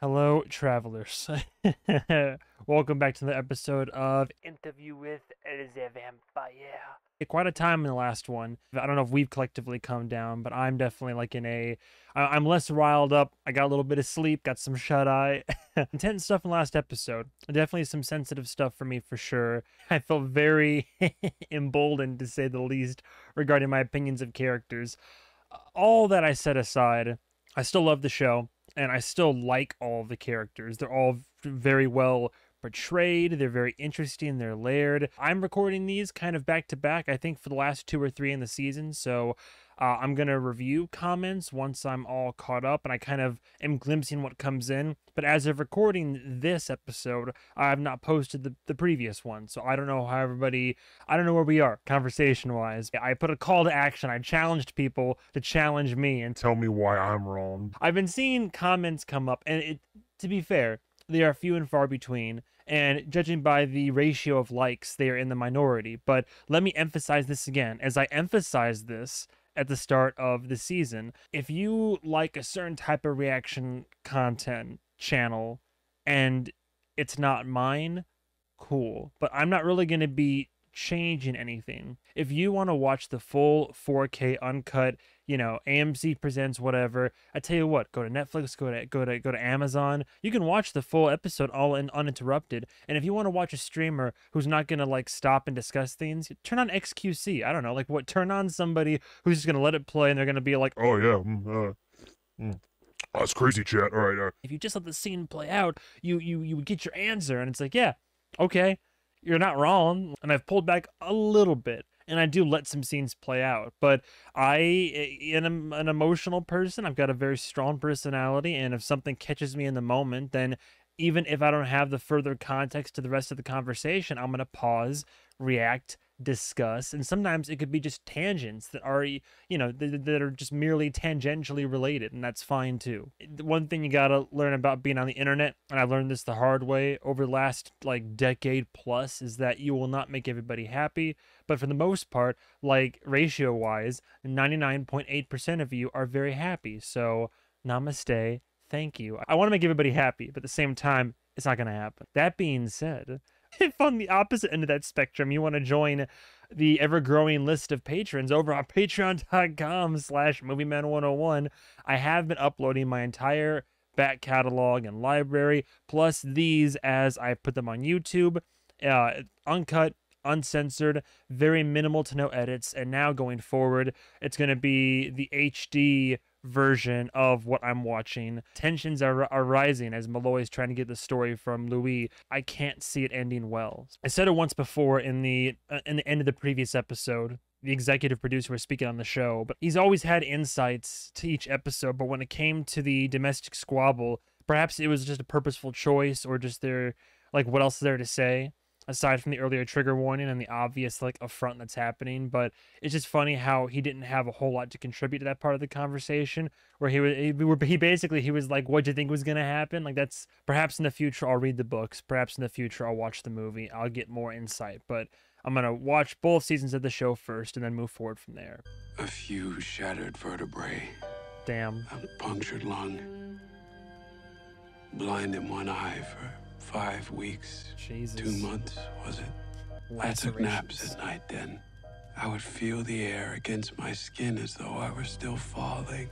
Hello, travelers. Welcome back to the episode of Interview with the Vampire. Quite a time in the last one. I don't know if we've collectively come down, but I'm definitely like I'm less riled up. I got a little bit of sleep, got some shut eye. Intense stuff in the last episode. Definitely some sensitive stuff for me for sure. I felt very emboldened, to say the least, regarding my opinions of characters. All that I set aside, I still love the show. And I still like all of the characters. They're all very well portrayed. They're very interesting. They're layered. I'm recording these kind of back to back, I think, for the last 2 or 3 in the season. So I'm going to review comments once I'm all caught up, and I kind of am glimpsing what comes in. But as of recording this episode, I have not posted the previous one. So I don't know how I don't know where we are conversation-wise. I put a call to action. I challenged people to challenge me and tell me why I'm wrong. I've been seeing comments come up, and to be fair, they are few and far between, and judging by the ratio of likes, they are in the minority. But let me emphasize this again, as I emphasized this at the start of the season. If you like a certain type of reaction content channel and it's not mine, cool. But I'm not really going to be changing anything. If you want to watch the full 4K uncut, AMC presents whatever, I tell you what, go to Netflix, go to Amazon. You can watch the full episode all in uninterrupted. And if you want to watch a streamer who's not gonna like stop and discuss things, turn on XQC. I don't know, turn on somebody who's just gonna let it play and they're gonna be like, oh yeah, that's crazy, chat. All right. If you just let the scene play out, you would get your answer, and it's like, yeah, okay, you're not wrong. And I've pulled back a little bit, and I do let some scenes play out. But I am an emotional person. I've got a very strong personality, and if something catches me in the moment, then even if I don't have the further context to the rest of the conversation, I'm going to pause, react, discuss, and sometimes it could be just tangents that are, that are just merely tangentially related, and that's fine too. One thing you gotta learn about being on the internet, and I learned this the hard way over the last decade plus, is that you will not make everybody happy, but for the most part, ratio wise, 99.8% of you are very happy. So namaste, thank you. I want to make everybody happy, but at the same time, it's not gonna happen. That being said, if on the opposite end of that spectrum you want to join the ever-growing list of patrons over on patreon.com/MovieMan101, I have been uploading my entire back catalog and library, plus these as I put them on YouTube, uncut, uncensored, very minimal to no edits, and now going forward, it's going to be the HD version of what I'm watching. Tensions are rising as Malloy is trying to get the story from Louis. I can't see it ending well. I said it once before in the end of the previous episode. The executive producer was speaking on the show, but he's always had insights to each episode. But when it came to the domestic squabble, perhaps it was just a purposeful choice, or just what else is there to say aside from the earlier trigger warning and the obvious affront that's happening. But it's just funny how he didn't have a whole lot to contribute to that part of the conversation, where he was like, what'd you think was gonna happen? That's perhaps in the future I'll read the books, perhaps in the future I'll watch the movie, I'll get more insight, but I'm gonna watch both seasons of the show first and then move forward from there. A few shattered vertebrae. Damn. A punctured lung. Blind in one eye for 5 weeks. Jesus. 2 months, was it? I took naps at night then. I would feel the air against my skin as though I were still falling.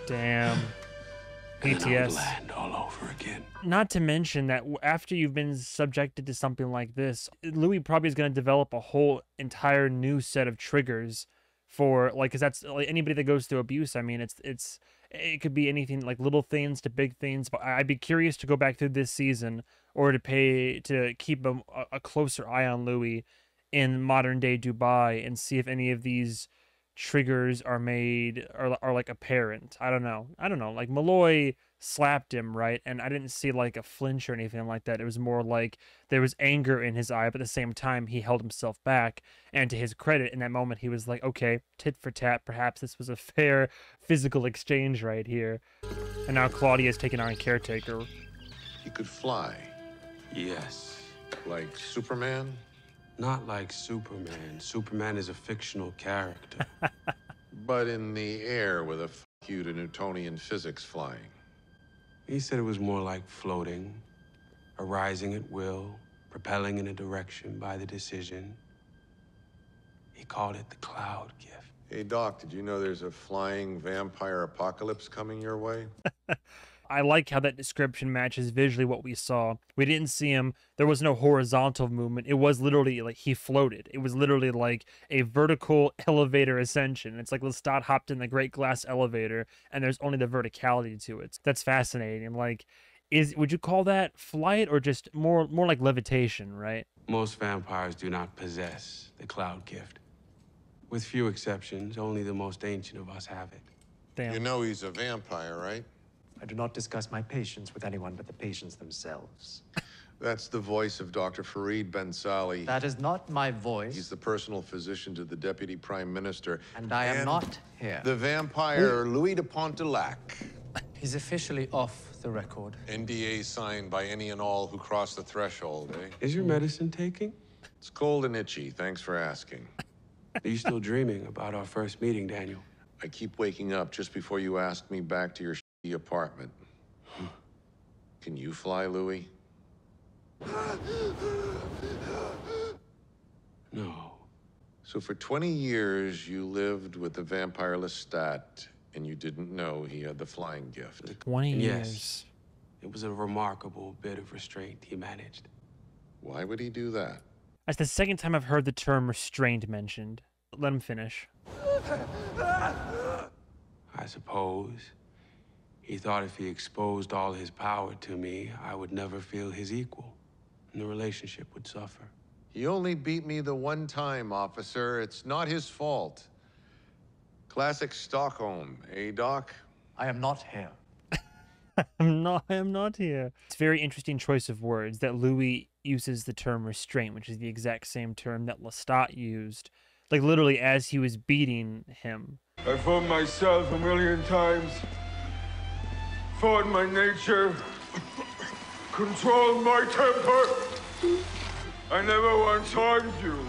Damn. PTS. And I would land all over again. Not to mention that after you've been subjected to something like this, Louis probably is going to develop a whole entire new set of triggers for because that's anybody that goes through abuse. I mean, it could be anything, little things to big things. But I'd be curious to go back through this season, or to keep a closer eye on Louis in modern day Dubai and see if any of these triggers are made are apparent. I don't know. Malloy slapped him, right? And I didn't see a flinch or anything like that. It was more there was anger in his eye, but at the same time he held himself back. And to his credit, in that moment he was like, okay, tit for tat, perhaps this was a fair physical exchange right here. And now Claudia's taking on caretaker. He could fly. Yes. Like Superman? Not like Superman. Superman is a fictional character. But in the air with a f*** you to Newtonian physics flying. He said it was more like floating, arising at will, propelling in a direction by the decision. He called it the cloud gift. Hey, Doc, did you know there's a flying vampire apocalypse coming your way? I like how that description matches visually what we saw. We didn't see him. There was no horizontal movement. It was literally like he floated. It was literally like a vertical elevator ascension. It's like Lestat hopped in the great glass elevator and there's only the verticality to it. That's fascinating. Like, would you call that flight or just more like levitation, right? Most vampires do not possess the cloud gift. With few exceptions, only the most ancient of us have it. Damn. You know he's a vampire, right? I do not discuss my patients with anyone but the patients themselves. That's the voice of Dr. Farid Ben Sali. That is not my voice. He's the personal physician to the Deputy Prime Minister. And I am not here. The vampire Louis de Pontelac. He's officially off the record. NDA signed by any and all who cross the threshold, eh? Is your medicine taking? It's cold and itchy. Thanks for asking. Are you still dreaming about our first meeting, Daniel? I keep waking up just before you ask me back to your shitty apartment. Can you fly, Louis? No. So for 20 years, you lived with the vampire Lestat, and you didn't know he had the flying gift. 20 Yes. years. It was a remarkable bit of restraint he managed. Why would he do that? That's the second time I've heard the term restrained mentioned. Let him finish. I suppose he thought if he exposed all his power to me, I would never feel his equal, and the relationship would suffer. He only beat me the one time, officer. It's not his fault. Classic Stockholm, eh, Doc? I am not here. I am not here. It's a very interesting choice of words that Louis uses the term restraint, which is the exact same term that Lestat used, like literally as he was beating him. I fought myself a million times, fought my nature, controlled my temper. I never once harmed you.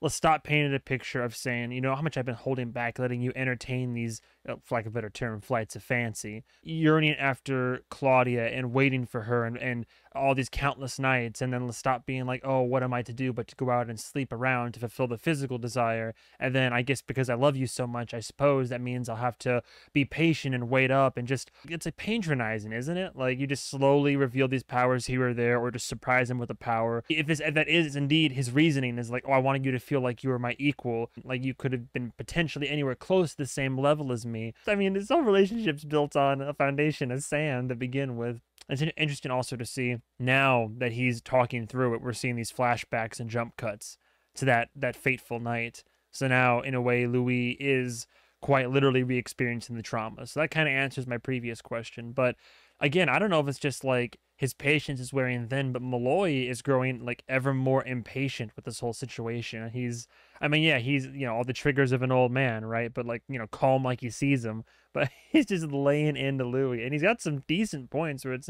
Lestat painted a picture of saying, you know, how much I've been holding back, letting you entertain these, for lack of a better term, flights of fancy, yearning after Claudia and waiting for her and all these countless nights, and then Lestat being like, oh, what am I to do but to go out and sleep around to fulfill the physical desire? And then I guess because I love you so much, I suppose that means I'll have to be patient and wait up and just, it's like patronizing, isn't it? Like you just slowly reveal these powers here or there, or just surprise him with a power. If that is indeed his reasoning, is like, oh, I wanted you to feel like you were my equal, like you could have been potentially anywhere close to the same level as me. I mean, this whole relationship's built on a foundation of sand to begin with. It's interesting also to see now that he's talking through it, we're seeing these flashbacks and jump cuts to that fateful night. So now, in a way, Louis is quite literally re-experiencing the trauma. So that kind of answers my previous question. But again, I don't know if it's just like his patience is wearing thin, but Malloy is growing like ever more impatient with this whole situation. He's, you know, all the triggers of an old man, right? But like, you know, calm like he sees him, but he's just laying into Louis, and he's got some decent points where it's,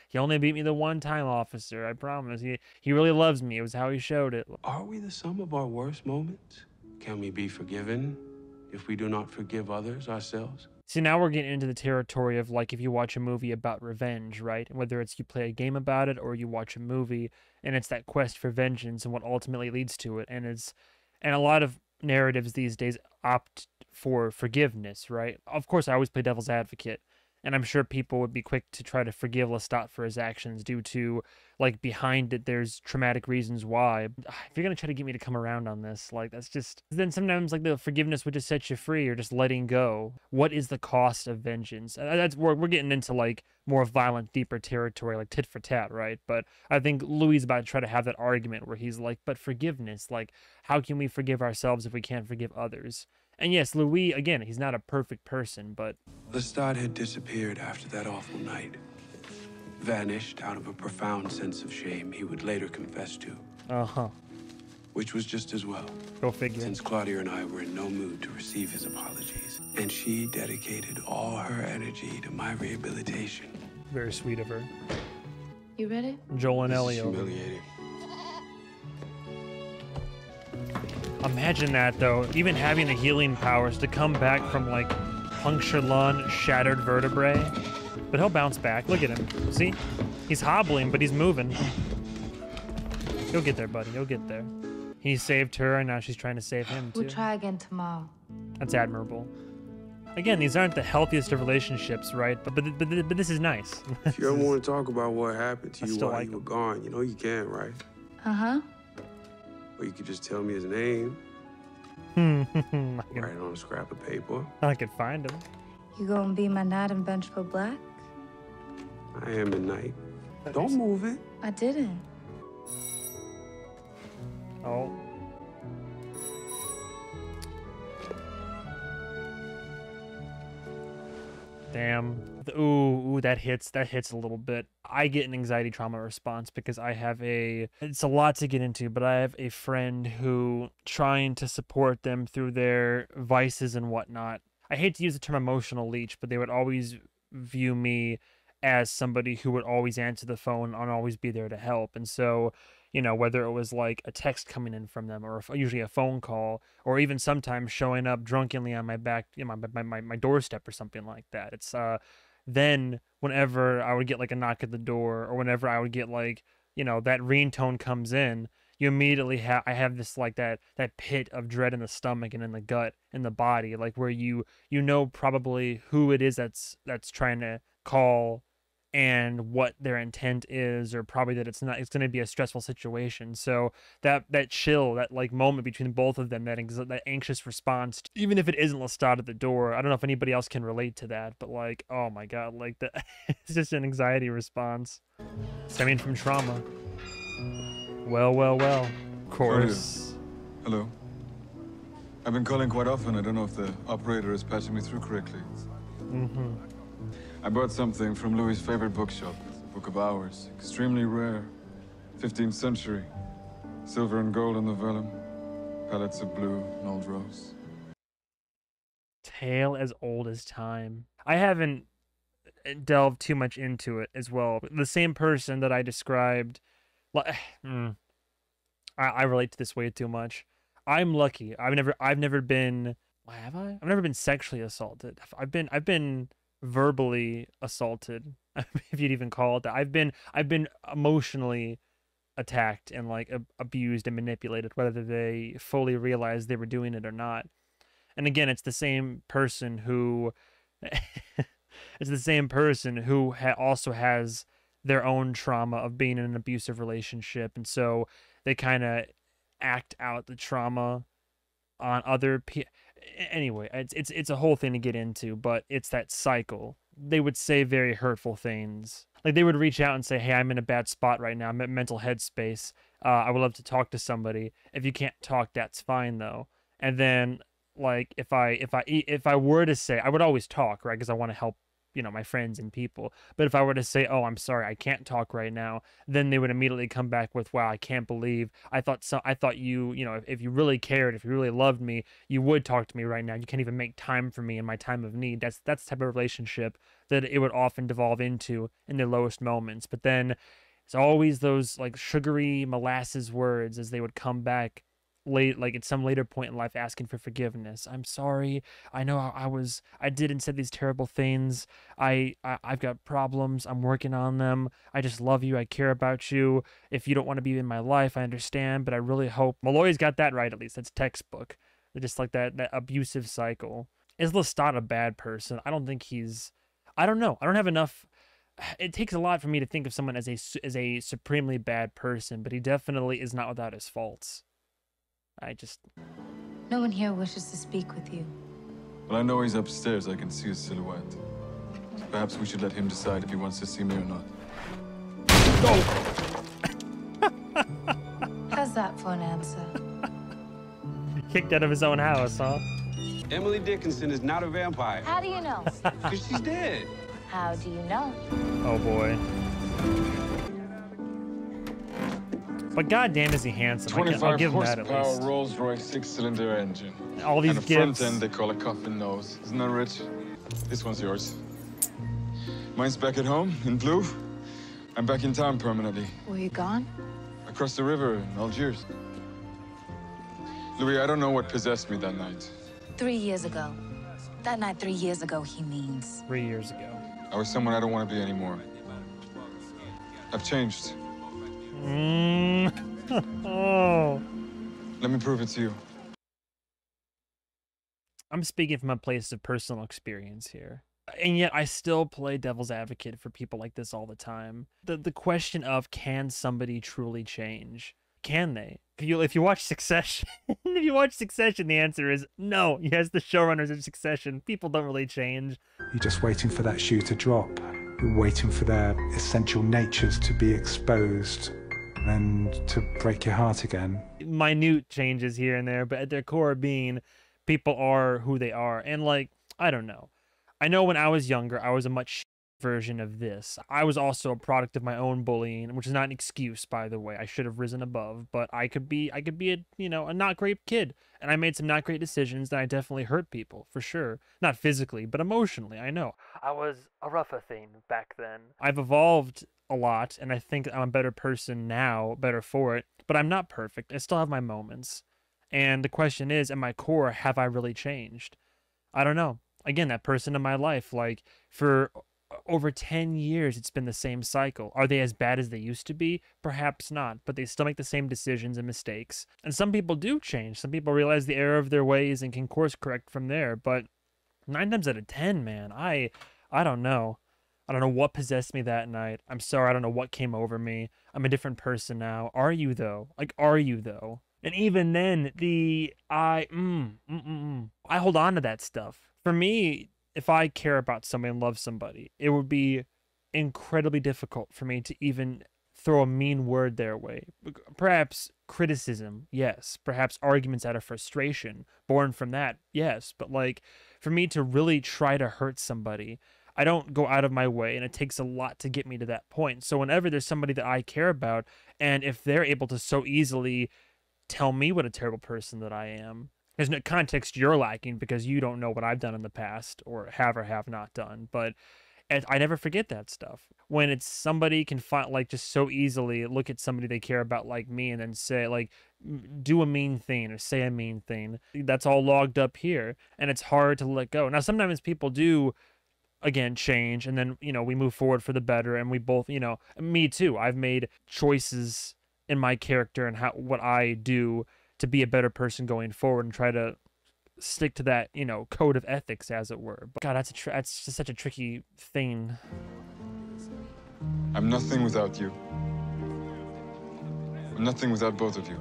he only beat me the one time, officer. I promise. He really loves me. It was how he showed it. Are we the sum of our worst moments? Can we be forgiven if we do not forgive others ourselves? See, now we're getting into the territory of like if you watch a movie about revenge, right? Whether it's you play a game about it or you watch a movie and it's that quest for vengeance and what ultimately leads to it. And a lot of narratives these days opt for forgiveness, right? Of course, I always play devil's advocate. And I'm sure people would be quick to try to forgive Lestat for his actions due to, like, behind it, there's traumatic reasons why. If you're going to try to get me to come around on this, like, that's just... Then sometimes, like, the forgiveness would just set you free or just letting go. What is the cost of vengeance? We're getting into, like, more violent, deeper territory, like tit for tat, right? But I think Louis is about to try to have that argument where he's like, but forgiveness, like, how can we forgive ourselves if we can't forgive others? And yes, Louis, again, he's not a perfect person, but... Lestat had disappeared after that awful night. Vanished out of a profound sense of shame he would later confess to. Uh-huh. Which was just as well. Go figure. Since Claudia and I were in no mood to receive his apologies. And she dedicated all her energy to my rehabilitation. Very sweet of her. You ready? Joel and This is Ellie. humiliating. Imagine that, though. Even having the healing powers to come back from, like, punctured lung, shattered vertebrae. But he'll bounce back. Look at him. See? He's hobbling, but he's moving. You'll get there, buddy. You'll get there. He saved her, and now she's trying to save him, too. We'll try again tomorrow. That's admirable. Again, these aren't the healthiest of relationships, right? But this is nice. If you ever want to talk about what happened to you while like you were gone, you know you can, right? Uh-huh. Or you could just tell me his name. Write it on a scrap of paper. I could find him. You gonna be my knight in vengeful black? I am at night. Don't move it. I didn't. Oh. Damn. Ooh, that hits a little bit. I get an anxiety trauma response because I have it's a lot to get into, but I have a friend who, trying to support them through their vices and whatnot. I hate to use the term emotional leech, but they would always view me as somebody who would always answer the phone and always be there to help. And so, you know, whether it was like a text coming in from them or usually a phone call, or even sometimes showing up drunkenly on my back, you know, my doorstep or something like that. It's then whenever I would get like a knock at the door, or whenever I would get like, you know, that ringtone comes in, you immediately I have this like that pit of dread in the stomach and in the gut, in the body, like where you know probably who it is that's trying to call and what their intent is, or probably that it's going to be a stressful situation. So that chill, that like moment between both of them, that anxious response, even if it isn't Lestat at the door. I don't know if anybody else can relate to that, but like, oh my God, like it's just an anxiety response stemming from trauma. Well. Of course. Hello. I've been calling quite often. I don't know if the operator is patching me through correctly. I bought something from Louis' favorite bookshop. It's a book of hours. Extremely rare. 15th century. Silver and gold on the vellum. Palettes of blue and old rose. Tale as old as time. I haven't delved too much into it as well. The same person that I described... I relate to this way too much. I'm lucky. I've never been... Have I? I've never been sexually assaulted. I've been verbally assaulted, if you'd even call it that. I've been emotionally attacked and like abused and manipulated, whether they fully realized they were doing it or not. And again, it's the same person who also has their own trauma of being in an abusive relationship, and so they kind of act out the trauma on other people. Anyway, it's a whole thing to get into, but it's that cycle. They would say very hurtful things. Like they would reach out and say, "Hey, I'm in a bad spot right now. I'm in mental headspace. I would love to talk to somebody. If you can't talk, that's fine though." And then like if I were to say, I would always talk, right? Because I want to help, you know, my friends and people. But if I were to say, "Oh, I'm sorry, I can't talk right now," then they would immediately come back with, "Wow, I can't believe I thought you know, if you really cared, if you really loved me, you would talk to me right now. You can't even make time for me in my time of need." That's the type of relationship that it would often devolve into in their lowest moments. But then it's always those like sugary molasses words as they would come back late, like at some later point in life, asking for forgiveness. "I'm sorry. I know I did and said these terrible things. I've got problems. I'm working on them. I just love you. I care about you. If you don't want to be in my life, I understand, but I really hope..." Malloy's got that right, at least. That's textbook. They're just like that abusive cycle. Is Lestat a bad person? I don't think he's... I don't know. I don't have enough... It takes a lot for me to think of someone as a supremely bad person, but he definitely is not without his faults. No one here wishes to speak with you. Well, I know he's upstairs. I can see his silhouette. Perhaps we should let him decide if he wants to see me or not. How's that for an answer? Kicked out of his own house, huh? Emily Dickinson is not a vampire. How do you know? Because she's dead. How do you know? Oh boy. But goddamn, is he handsome? I'll give him that at least. Rolls-Royce 6-cylinder engine. All these and a gifts. front end they call a coffin nose. Isn't that rich? This one's yours. Mine's back at home in blue. I'm back in town permanently. Were you gone? Across the river in Algiers. Louis, I don't know what possessed me that night. 3 years ago. That night 3 years ago, he means. 3 years ago. I was someone I don't want to be anymore. I've changed. Oh. Let me prove it to you. I'm speaking from a place of personal experience here. And yet I still play devil's advocate for people like this all the time. The question of, can somebody truly change? Can they? If you watch Succession, the answer is no. Yes, the showrunners of Succession, people don't really change. You're just waiting for that shoe to drop. You're waiting for their essential natures to be exposed and to break your heart again. Minute changes here and there, but at their core being, people are who they are. And like, I don't know. I know when I was younger, I was a much version of this. I was also a product of my own bullying, which is not an excuse, by the way. I should have risen above, but I could be a, a not great kid. And I made some not great decisions that I definitely hurt people, for sure. Not physically, but emotionally, I know. I was a rougher thing back then. I've evolved a lot, and I think I'm a better person now, better for it, but I'm not perfect. I still have my moments. And the question is, at my core, have I really changed? I don't know. Again, that person in my life, like, for over 10 years, it's been the same cycle. Are they as bad as they used to be? Perhaps not, but they still make the same decisions and mistakes. And some people do change. Some people realize the error of their ways and can course correct from there. But 9 times out of 10, man, I don't know. I don't know what possessed me that night. I'm sorry, I don't know what came over me. I'm a different person now. Are you, though? Like, are you, though? And even then, I hold on to that stuff. For me, if I care about somebody and love somebody, it would be incredibly difficult for me to even throw a mean word their way. Perhaps criticism, yes. Perhaps arguments out of frustration, born from that, yes. But like, for me to really try to hurt somebody, I don't go out of my way, and it takes a lot to get me to that point. So whenever there's somebody that I care about, and if they're able to so easily tell me what a terrible person that I am, there's no context you're lacking because you don't know what I've done in the past or have not done. But I never forget that stuff. When it's somebody can find, like, just so easily look at somebody they care about like me and then say, like, do a mean thing or say a mean thing. That's all logged up here, and it's hard to let go. Now, sometimes people do, again, change, and then, we move forward for the better, and we both, me too. I've made choices in my character and what I do to be a better person going forward and try to stick to that, code of ethics, as it were. But God, that's just such a tricky thing. I'm nothing without you. I'm nothing without both of you.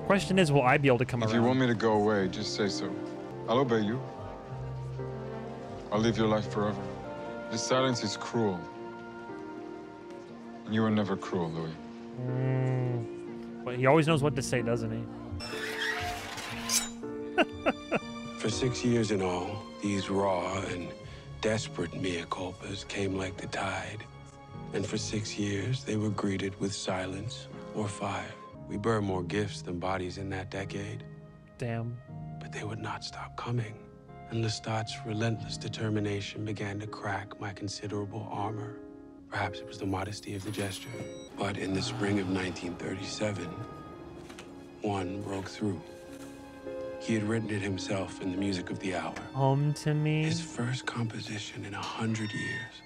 Question is, will I be able to come around? If you want me to go away, just say so. I'll obey you. I'll live your life forever. This silence is cruel. And you were never cruel, Louis. But he always knows what to say, doesn't he? For 6 years in all, these raw and desperate mea culpas came like the tide. And for 6 years, they were greeted with silence or fire. We burned more gifts than bodies in that decade. Damn. But they would not stop coming. And Lestat's relentless determination began to crack my considerable armor. Perhaps it was the modesty of the gesture. But in the spring of 1937, one broke through. He had written it himself in the music of the hour. Home to me. His first composition in 100 years.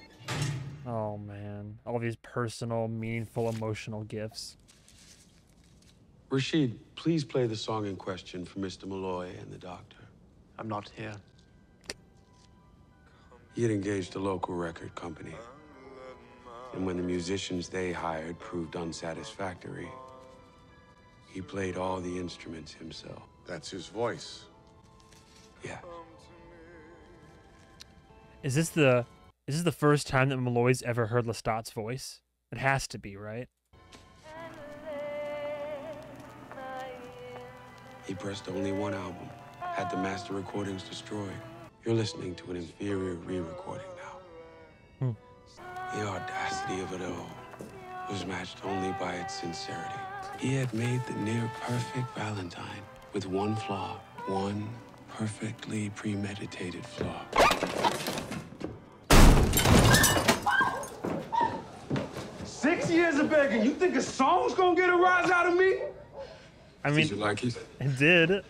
Oh, man. All these personal, meaningful, emotional gifts. Rashid, please play the song in question for Mr. Malloy and the doctor. I'm not here. He had engaged a local record company. And when the musicians they hired proved unsatisfactory, he played all the instruments himself. That's his voice. Yeah. Is this the first time that Malloy's ever heard Lestat's voice? It has to be, right? He pressed only one album, had the master recordings destroyed. You're listening to an inferior re-recording now. The audacity of it all was matched only by its sincerity. He had made the near-perfect Valentine with one flaw, one perfectly premeditated flaw. 6 years of begging. You think a song's gonna get a rise out of me? I mean, Did you like it? it did.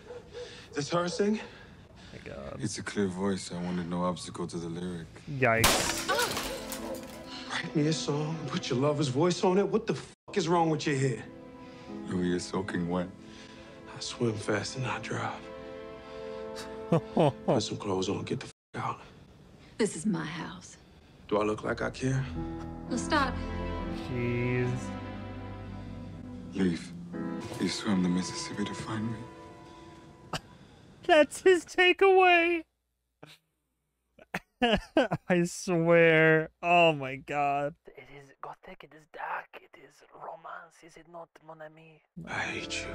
This her sing? My God. god. It's a clear voice. I wanted no obstacle to the lyric. Yikes. Write me a song, put your lover's voice on it. What the fuck is wrong with your hair? Louis is soaking wet. I swim fast and I drive. Put some clothes on, get the fuck out. This is my house. Do I look like I care? Let's start. Jeez. Leave. You swam the Mississippi to find me. That's his takeaway. I swear. Oh my god. It is gothic, it is dark, it is romance, is it not, mon ami? I hate you.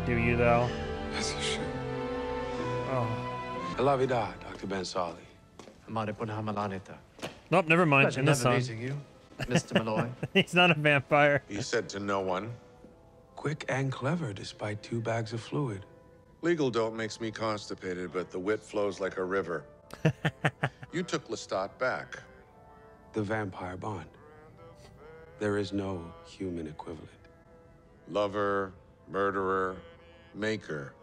Do you though? As you should. Oh. I love you, Dr. Ben Sali. Nope, never mind. Pleasure In the song. meeting you, Mr. Malloy. He's not a vampire. He said to no one. Quick and clever despite 2 bags of fluid. Legal dope makes me constipated, but the wit flows like a river. You took Lestat back. The vampire bond. There is no human equivalent. Lover, murderer, maker.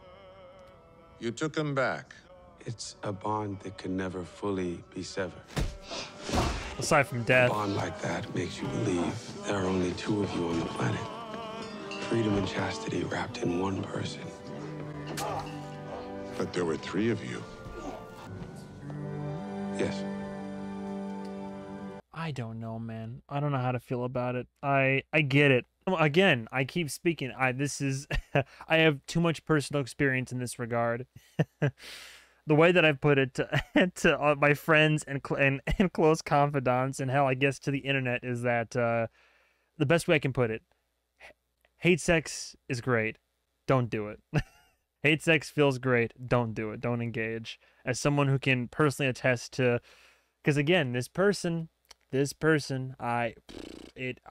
You took him back. It's a bond that can never fully be severed. Aside from A death. bond like that makes you believe there are only 2 of you on the planet. Freedom and chastity wrapped in one person. But there were 3 of you. Yes. I don't know, man. I don't know how to feel about it. I get it. Again, I keep speaking. This is I have too much personal experience in this regard. The way that I put it to my friends and close confidants, and hell, I guess to the internet, is that the best way I can put it: hate sex is great. Don't do it. Hate sex feels great. Don't do it. Don't engage. As someone who can personally attest to, because again, this person,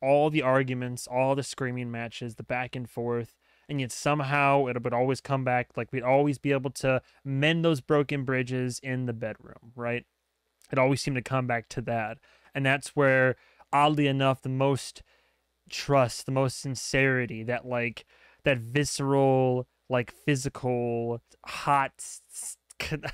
all the arguments, all the screaming matches, the back and forth, and yet somehow it would always come back. Like we'd always be able to mend those broken bridges in the bedroom, right? It always seemed to come back to that. And that's where, oddly enough, the most trust, the most sincerity, that visceral, like physical, hot,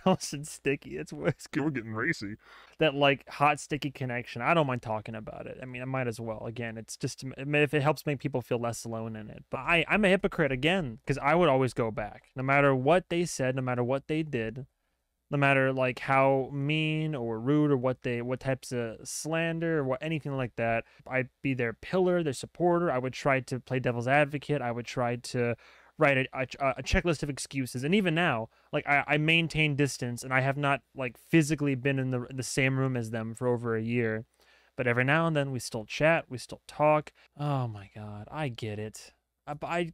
I said sticky. It's we're getting racy. That like hot, sticky connection. I don't mind talking about it. I mean, I might as well. Again, it's just if it helps make people feel less alone in it. But I'm a hypocrite again, because I would always go back, no matter what they said, no matter what they did, no matter like how mean or rude or what types of slander or anything like that. I'd be their pillar, their supporter. I would try to play devil's advocate. I would try to write a checklist of excuses. And even now, like I maintain distance, and I have not like physically been in the same room as them for over a year, but every now and then we still chat, we still talk. Oh my god, I get it. But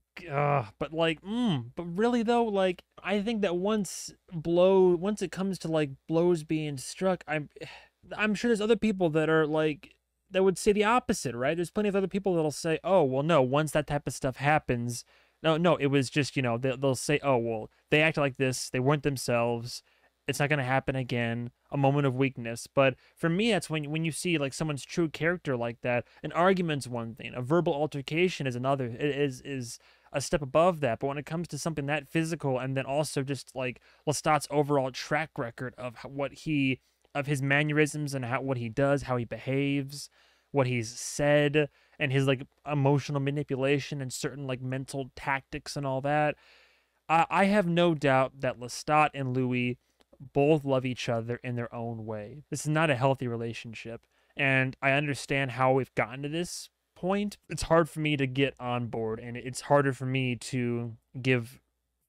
really though, like I think that once it comes to like blows being struck, I'm sure there's other people that are like that would say the opposite, right? There's plenty of other people that'll say, oh well, no, once that type of stuff happens. No, it was just, they'll say, oh, well, they acted like this. They weren't themselves. It's not going to happen again. A moment of weakness. But for me, that's when you see like someone's true character like that. An argument's one thing. A verbal altercation is another. It is a step above that. But when it comes to something that physical, and then also just like Lestat's overall track record of his mannerisms and what he does, how he behaves, what he's said, and his like emotional manipulation and certain like mental tactics and all that, I have no doubt that Lestat and Louis both love each other in their own way. This is not a healthy relationship, and I understand how we've gotten to this point. It's hard for me to get on board, and it's harder for me to give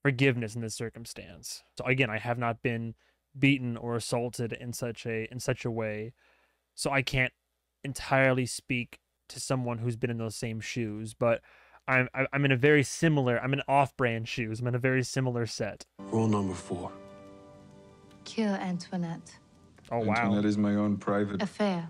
forgiveness in this circumstance. So again, I have not been beaten or assaulted in such a way, so I can't entirely speak to someone who's been in those same shoes, but I'm in an off-brand shoes. I'm in a very similar set. Rule number 4. Kill Antoinette. Oh wow. Antoinette is my own private Affair.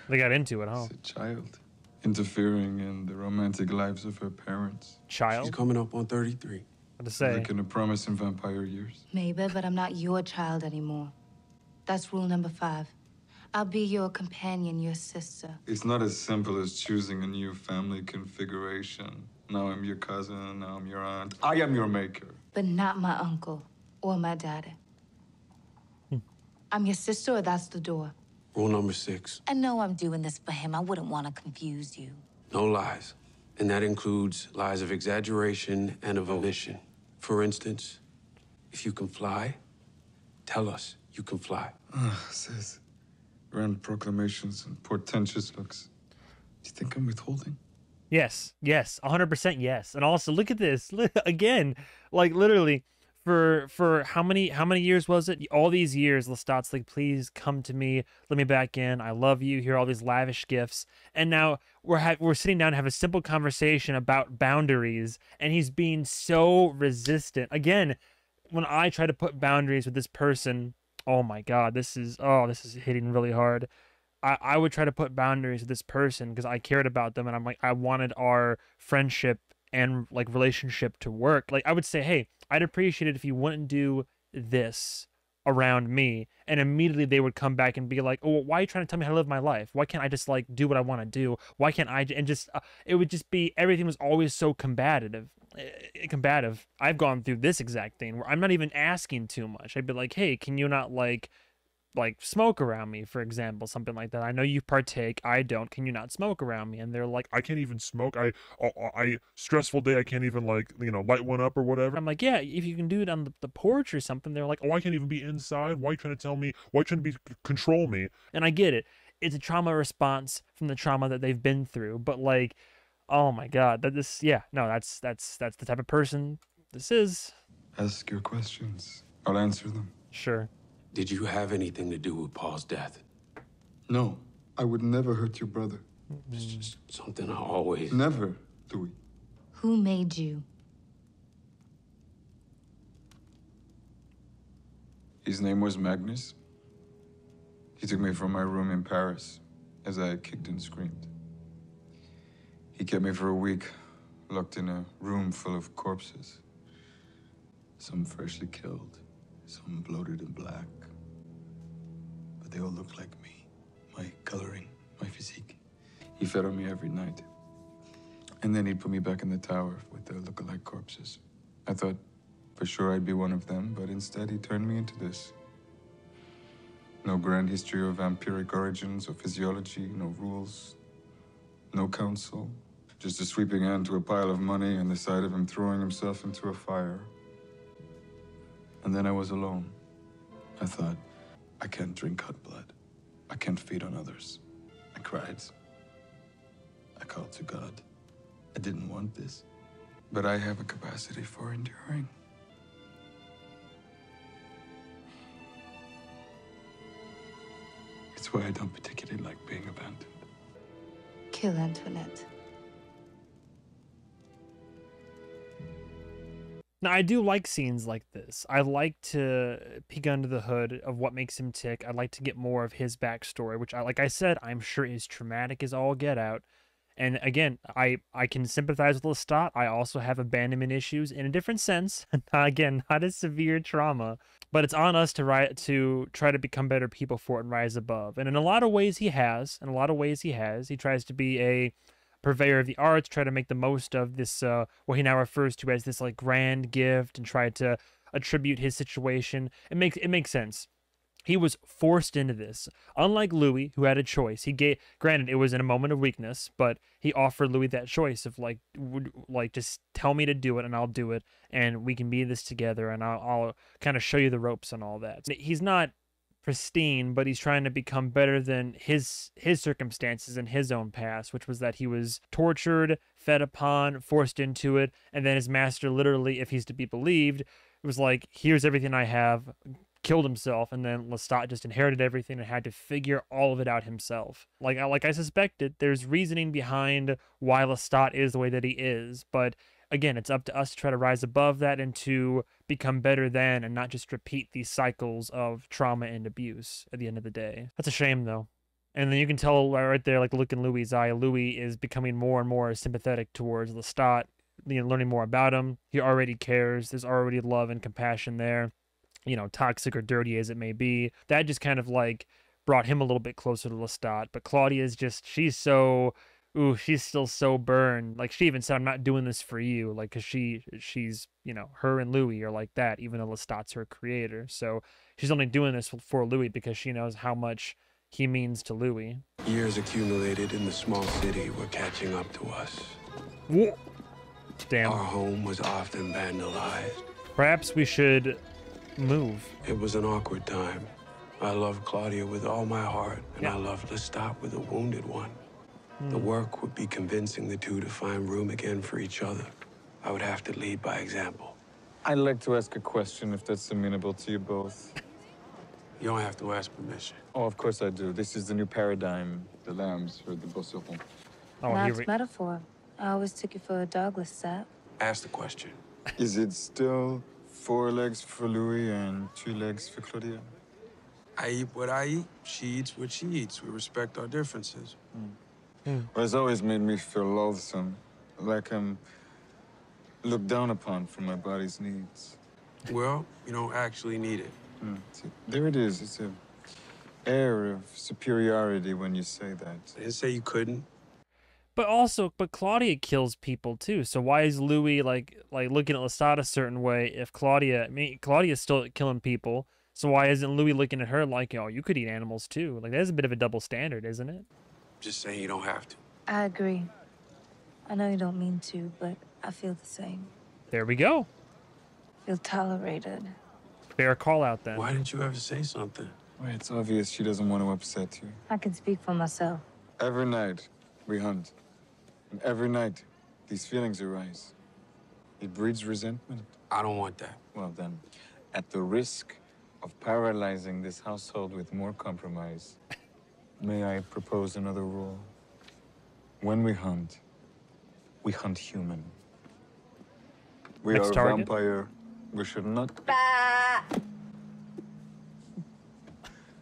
They got into it, huh? It's a child interfering in the romantic lives of her parents. Child? She's coming up on 33. What to say? Making a promise in vampire years. Maybe, but I'm not your child anymore. That's rule number 5. I'll be your companion, your sister. It's not as simple as choosing a new family configuration. Now I'm your cousin, now I'm your aunt. I am your maker. But not my uncle. or my daddy. I'm your sister, or that's the door. Rule number 6. I know I'm doing this for him. I wouldn't want to confuse you. No lies. And that includes lies of exaggeration and of omission. For instance, if you can fly, tell us you can fly. Sis. Grand proclamations and portentous looks. Do you think I'm withholding? Yes, 100% yes. And also, look at this. Again, like literally, for how many years was it? All these years, Lestat's like, please come to me, let me back in. I love you. Here are all these lavish gifts. And now we're sitting down to have a simple conversation about boundaries, and he's being so resistant. Again, when I try to put boundaries with this person, oh my God, this is hitting really hard. I would try to put boundaries with this person because I cared about them, and I'm like, I wanted our friendship and like relationship to work. Like, I would say, hey, I'd appreciate it if you wouldn't do this around me. And immediately they would come back and be like, oh, well, why are you trying to tell me how to live my life? Why can't I just like do what I want to do? Why can't I? And just it would just be, everything was always so combative. I've gone through this exact thing where I'm not even asking too much. I'd be like, hey, can you not like smoke around me, for example, something like that. I know you partake, I don't. Can you not smoke around me? And they're like, I can't even smoke. I stressful day. I can't even like, light one up or whatever. I'm like, yeah, if you can do it on the porch or something. They're like, oh, I can't even be inside. Why are you trying to tell me? Why are you trying to control me? And I get it. It's a trauma response from the trauma that they've been through. But like, oh my God, that's the type of person this is. Ask your questions. I'll answer them. Sure. Did you have anything to do with Paul's death? No, I would never hurt your brother. It's just something I always... Never, Louis. Who made you? His name was Magnus. He took me from my room in Paris as I kicked and screamed. He kept me for a week, locked in a room full of corpses. Some freshly killed, some bloated and black. But they all looked like me. My coloring, my physique. He fed on me every night. And then he'd put me back in the tower with the look-alike corpses. I thought for sure I'd be one of them, but instead he turned me into this. No grand history of vampiric origins or physiology, no rules, no counsel. Just a sweeping end to a pile of money and the sight of him throwing himself into a fire. And then I was alone. I thought, I can't drink hot blood. I can't feed on others. I cried. I called to God. I didn't want this, but I have a capacity for enduring. It's why I don't particularly like being abandoned. Kill Antoinette. Now, I do like scenes like this. I like to peek under the hood of what makes him tick. I'd like to get more of his backstory, which, like I said, I'm sure is traumatic as all get out. And again, I can sympathize with Lestat. I also have abandonment issues in a different sense. Again, not as severe trauma, but it's on us to try to become better people for it and rise above. And in a lot of ways he has. He tries to be a purveyor of the arts, try to make the most of this, what he now refers to as this like grand gift, and try to attribute his situation. It makes sense. He was forced into this. Unlike Louis, who had a choice. Granted, it was in a moment of weakness, but he offered Louis that choice of just tell me to do it and I'll do it, and we can be this together, and I'll kind of show you the ropes and all that. He's not pristine, but he's trying to become better than his circumstances and his own past, which was that he was tortured, fed upon, forced into it, and then his master literally, if he's to be believed, it was like, here's everything I have, killed himself, and then Lestat just inherited everything and had to figure all of it out himself. Like I suspected, there's reasoning behind why Lestat is the way that he is, but again, it's up to us to try to rise above that and to become better than, and not just repeat these cycles of trauma and abuse at the end of the day. That's a shame, though. And then you can tell right there, like look in Louis' eye, Louis is becoming more and more sympathetic towards Lestat, learning more about him. He already cares. There's already love and compassion there. Toxic or dirty as it may be. That just kind of like brought him a little bit closer to Lestat. But Claudia is she's so ooh, she's still so burned. Like she even said, I'm not doing this for you. Like, cause she's, you know, her and Louis are like that, even though Lestat's her creator. So she's only doing this for Louis because she knows how much he means to Louis. Years accumulated in the small city were catching up to us. Whoa. Damn. Our home was often vandalized. Perhaps we should move. It was an awkward time. I loved Claudia with all my heart, and I loved Lestat with a wounded one. The work would be convincing the two to find room again for each other. I would have to lead by example. I'd like to ask a question if that's amenable to you both. You don't have to ask permission. Oh, of course I do. This is the new paradigm. The lambs for the bosserons. Oh, That's metaphor. I always took you for a dog, Lestat. Ask the question. Is it still 4 legs for Louis and 2 legs for Claudia? I eat what I eat. She eats what she eats. We respect our differences. Well, it's always made me feel loathsome, like I'm looked down upon for my body's needs. Well, you don't actually need it. See, there it is. It's an air of superiority when you say that. I didn't say you couldn't. But Claudia kills people too. So why is Louis like looking at Lestat a certain way if Claudia's still killing people? So why isn't Louis looking at her like, oh, you could eat animals too? Like that's a bit of a double standard, isn't it? Just saying you don't have to. I agree. I know you don't mean to, but I feel the same. There we go. Feel tolerated. Fair call out then. Why didn't you ever say something? Well, it's obvious she doesn't want to upset you. I can speak for myself. Every night, we hunt. And every night, these feelings arise. It breeds resentment. I don't want that. Well then, at the risk of paralyzing this household with more compromise, may I propose another rule? When we hunt human. We Next are a target. vampire. We should not...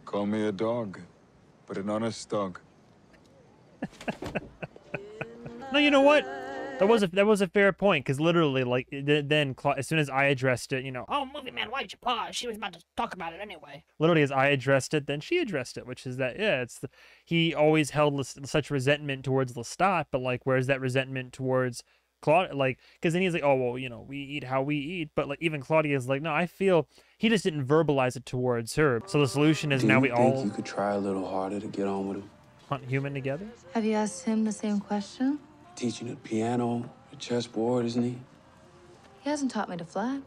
Call me a dog, but an honest dog. No, you know what? That was a fair point, because literally, like, then as soon as I addressed it, you know, Oh, MovieMan, why'd you pause? She was about to talk about it anyway. literally as I addressed it, then she addressed it, which is that, yeah, he always held such resentment towards Lestat, but like, where's that resentment towards Claudia? Like, because then he's like, oh, well, you know, we eat how we eat, but like, even Claudia's like, no, I feel he just didn't verbalize it towards her. So the solution is now we all think you could try a little harder to get on with him? hunt human together. Have you asked him the same question? Teaching the piano, the chessboard, isn't he? He hasn't taught me to fly.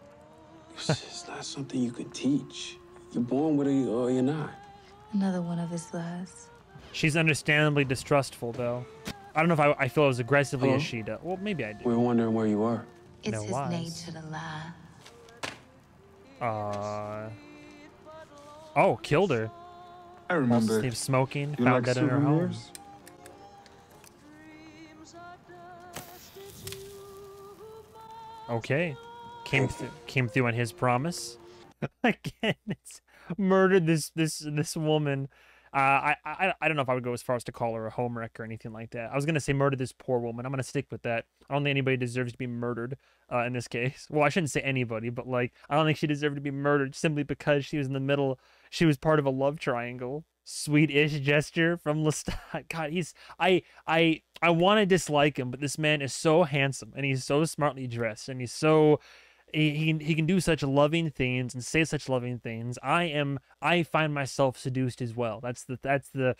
It's not something you could teach. You're born with it or you're not. Another one of his lies. She's understandably distrustful, though. I don't know if I feel as aggressively as she does. Well, maybe I do. We were wondering where you were. It's No his lies. nature to lie. Oh, killed her. I remember. Steve smoking, You found like that in her home. souvenirs? Okay, came through on his promise. Again, it's murdered this woman. I don't know if I would go as far as to call her a homewrecker or anything like that. I was gonna say murder this poor woman. I'm gonna stick with that. I don't think anybody deserves to be murdered in this case. Well, I shouldn't say anybody, but like I don't think she deserved to be murdered simply because she was in the middle. She was part of a love triangle. Sweet-ish gesture from Lestat. God, I want to dislike him, but this man is so handsome and he's so smartly dressed and he's so he can do such loving things and say such loving things. I find myself seduced as well. That's the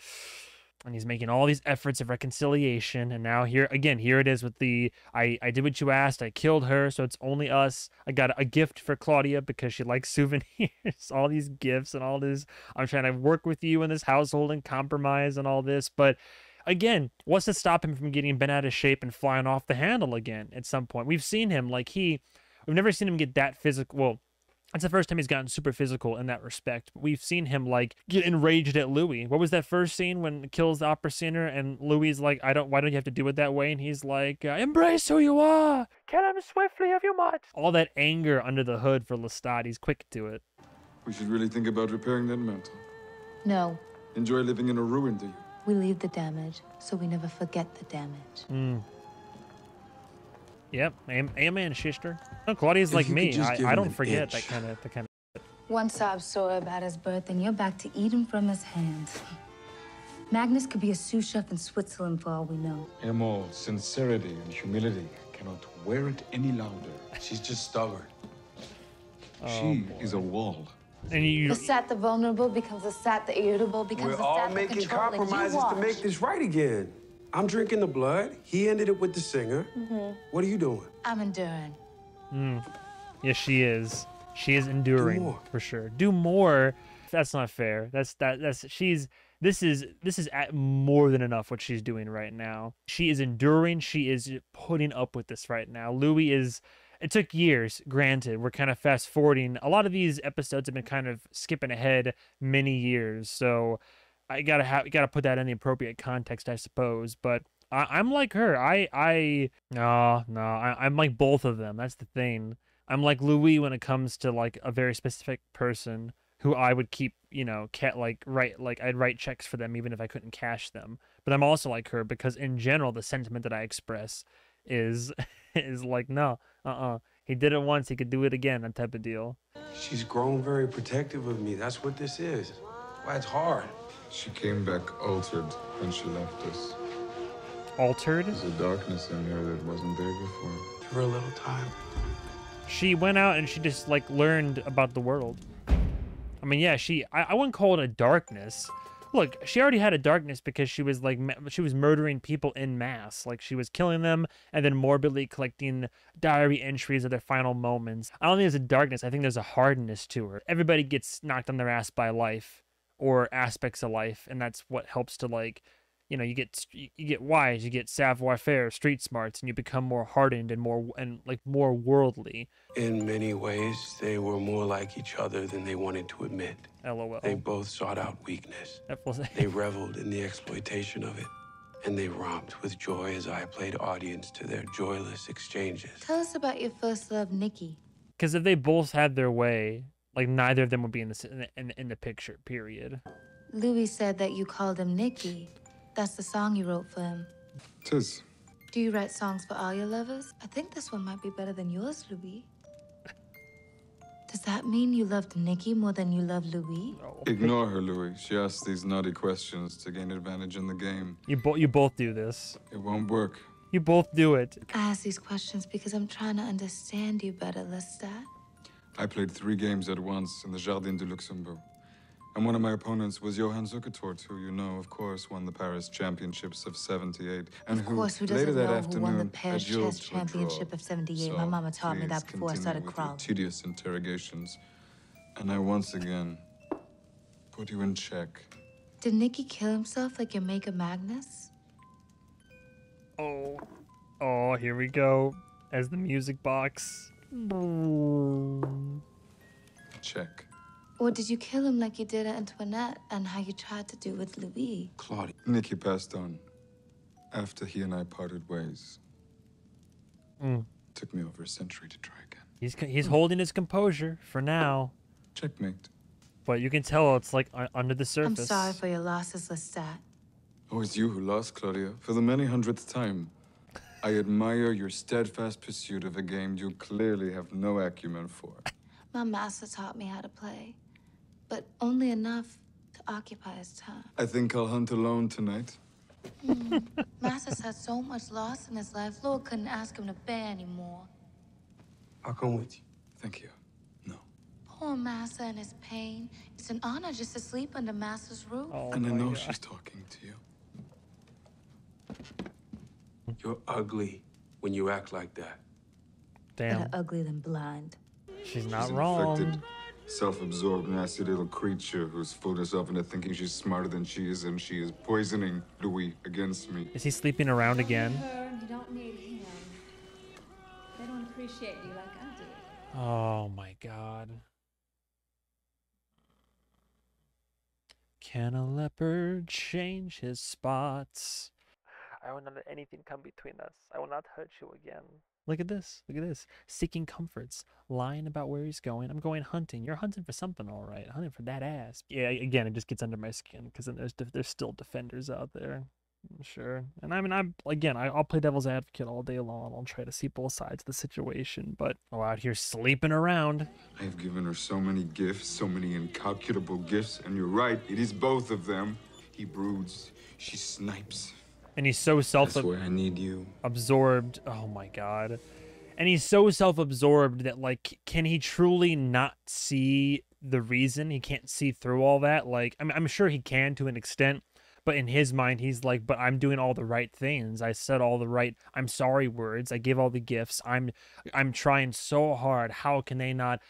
and he's making all these efforts of reconciliation, and now here it is with the I did what you asked, I killed her, so it's only us. I got a gift for Claudia because she likes souvenirs. All these gifts and all this, I'm trying to work with you in this household and compromise and all this, but again, what's to stop him from getting bent out of shape and flying off the handle again at some point? We've seen him we've never seen him get that physical. Well, that's the first time he's gotten super physical in that respect. But we've seen him get enraged at Louis. What was that first scene when he kills the opera singer and Louis is like, why don't you have to do it that way? And he's like, embrace who you are. Kill him swiftly if you might. All that anger under the hood for Lestat, he's quick to it. We should really think about repairing that mantle. No, Enjoy living in a ruin, do you? we leave the damage, so we never forget the damage. Yep, amen, sister. No, Claudia's like you could me. just give I him don't an forget inch. that kind of. Once Saab saw about his birth, and you're back to eating from his hands. Magnus could be a sous chef in Switzerland for all we know. Emil, sincerity and humility cannot wear it any louder. She's just stubborn. She is a wall. And you, The sat the vulnerable becomes the sat the irritable becomes We're the all sat the making controlling. compromises to make this right again. I'm drinking the blood. He ended it with the singer. What are you doing? I'm enduring. yes, she is. She is enduring more. for sure. Do more. That's not fair. That's she's. This is more than enough what she's doing right now. She is enduring. She is putting up with this right now. Louis is. It took years, granted. We're kind of fast forwarding. A lot of these episodes have been kind of skipping ahead many years, so I gotta put that in the appropriate context, I suppose. But I'm like her. I'm like both of them. That's the thing. I'm like Louis when it comes to like a very specific person who I would keep, I'd write checks for them even if I couldn't cash them. But I'm also like her because in general, the sentiment that I express is like, no, he did it once, he could do it again, that type of deal. She's grown very protective of me. That's what this is. Why it's hard. She came back altered when she left us. Altered? There's a darkness in her that wasn't there before. For a little time. She went out and she just like learned about the world. I mean, yeah, I wouldn't call it a darkness. Look, she already had a darkness because she was like, she was murdering people en masse. Like she was killing them and then morbidly collecting diary entries of their final moments. I don't think there's a darkness. I think there's a hardness to her. Everybody gets knocked on their ass by life or aspects of life. And that's what helps to like, you get wise, you get savoir-faire, street smarts, and you become more hardened and more worldly. In many ways, they were more like each other than they wanted to admit. LOL. They both sought out weakness. They reveled in the exploitation of it. And they romped with joy as I played audience to their joyless exchanges. Tell us about your first love, Nikki. Because if they both had their way, like neither of them would be in the picture, period. Louis said that you called him Nikki. That's the song you wrote for him. 'Tis. Do you write songs for all your lovers? I think this one might be better than yours, Louis. Does that mean you loved Nikki more than you love Louis? No. Ignore her, Louis. She asks these naughty questions to gain advantage in the game. You both do this. It won't work. You both do it. I ask these questions because I'm trying to understand you better, Lestat. I played 3 games at once in the Jardin de Luxembourg. And one of my opponents was UNCUT, who you know, of course, won the Paris Championships of '78. And Of course, who later doesn't that know who afternoon won the Paris adjourned Chess to a draw. Championship of '78? My So mama taught me please that before I continue started with your crawling. tedious interrogations. And I once again put you in check. Did Nikki kill himself like your maker Magnus? Oh, here we go. As the music box. Check. Or did you kill him like you did Antoinette and how you tried to do with Louis? Claudia. Nicky passed on after he and I parted ways. Took me over a century to try again. He's holding his composure for now. Checkmate. But you can tell it's like under the I'm surface. sorry for your losses, Lestat. Oh, it's you who lost, Claudia. For the many hundredth time. I admire your steadfast pursuit of a game you clearly have no acumen for. My master taught me how to play, but only enough to occupy his time. I think I'll hunt alone tonight. Master's had so much loss in his life, Lord couldn't ask him to bear anymore. I'll come with you. Thank you. No. Poor Master and his pain. It's an honor just to sleep under Master's roof. Oh And I my know God. she's talking to you. You're ugly when you act like that. Damn. Better ugly than blind. She's not She's an wrong. infected, self-absorbed, nasty little creature who's fooled herself into thinking she's smarter than she is, and she is poisoning Louis against me. Is he sleeping around again? You don't need him. They don't appreciate you like I do. Oh my God. Can a leopard change his spots? I will not let anything come between us. I will not hurt you again. Look at this. Look at this. Seeking comforts. Lying about where he's going. I'm going hunting. You're hunting for something, all right. Hunting for that ass. Yeah, again, it just gets under my skin because then there's still defenders out there. Sure. And I mean, I'll play devil's advocate all day long. I'll try to see both sides of the situation, but I'm out here sleeping around. I have given her so many gifts, so many incalculable gifts, and you're right, it is both of them. He broods, she snipes. And he's so That's where I need you. absorbed. Oh my god. And he's so self-absorbed that, like, can he truly not see the reason? He can't see through all that. Like, I'm sure he can to an extent, but in his mind, he's like, but I'm doing all the right things. I said all the right I'm sorry words. I give all the gifts. I'm trying so hard. How can they not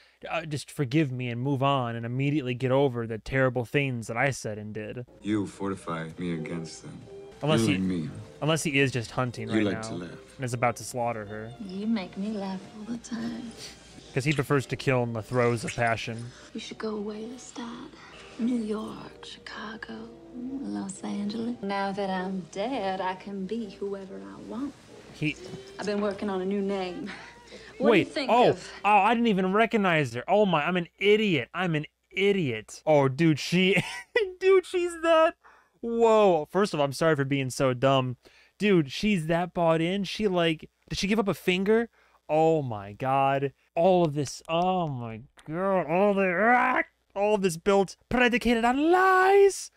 just forgive me and move on and immediately get over the terrible things that I said and did? You fortify me against them. Unless You're he, like me. Unless he is just hunting right You like now to laugh. and is about to slaughter her. You make me laugh all the time. Because he prefers to kill in the throes of passion. You should go away to start. New York, Chicago, Los Angeles. Now that I'm dead, I can be whoever I want. I've been working on a new name. What do you Wait, think oh, of... I didn't even recognize her. Oh my, I'm an idiot. Oh, dude, she's that. Whoa. First of all, I'm sorry for being so dumb. Dude, she's that bought in. She, like, did she give up a finger? Oh my god. All of this, oh my god. All of this built, predicated on lies.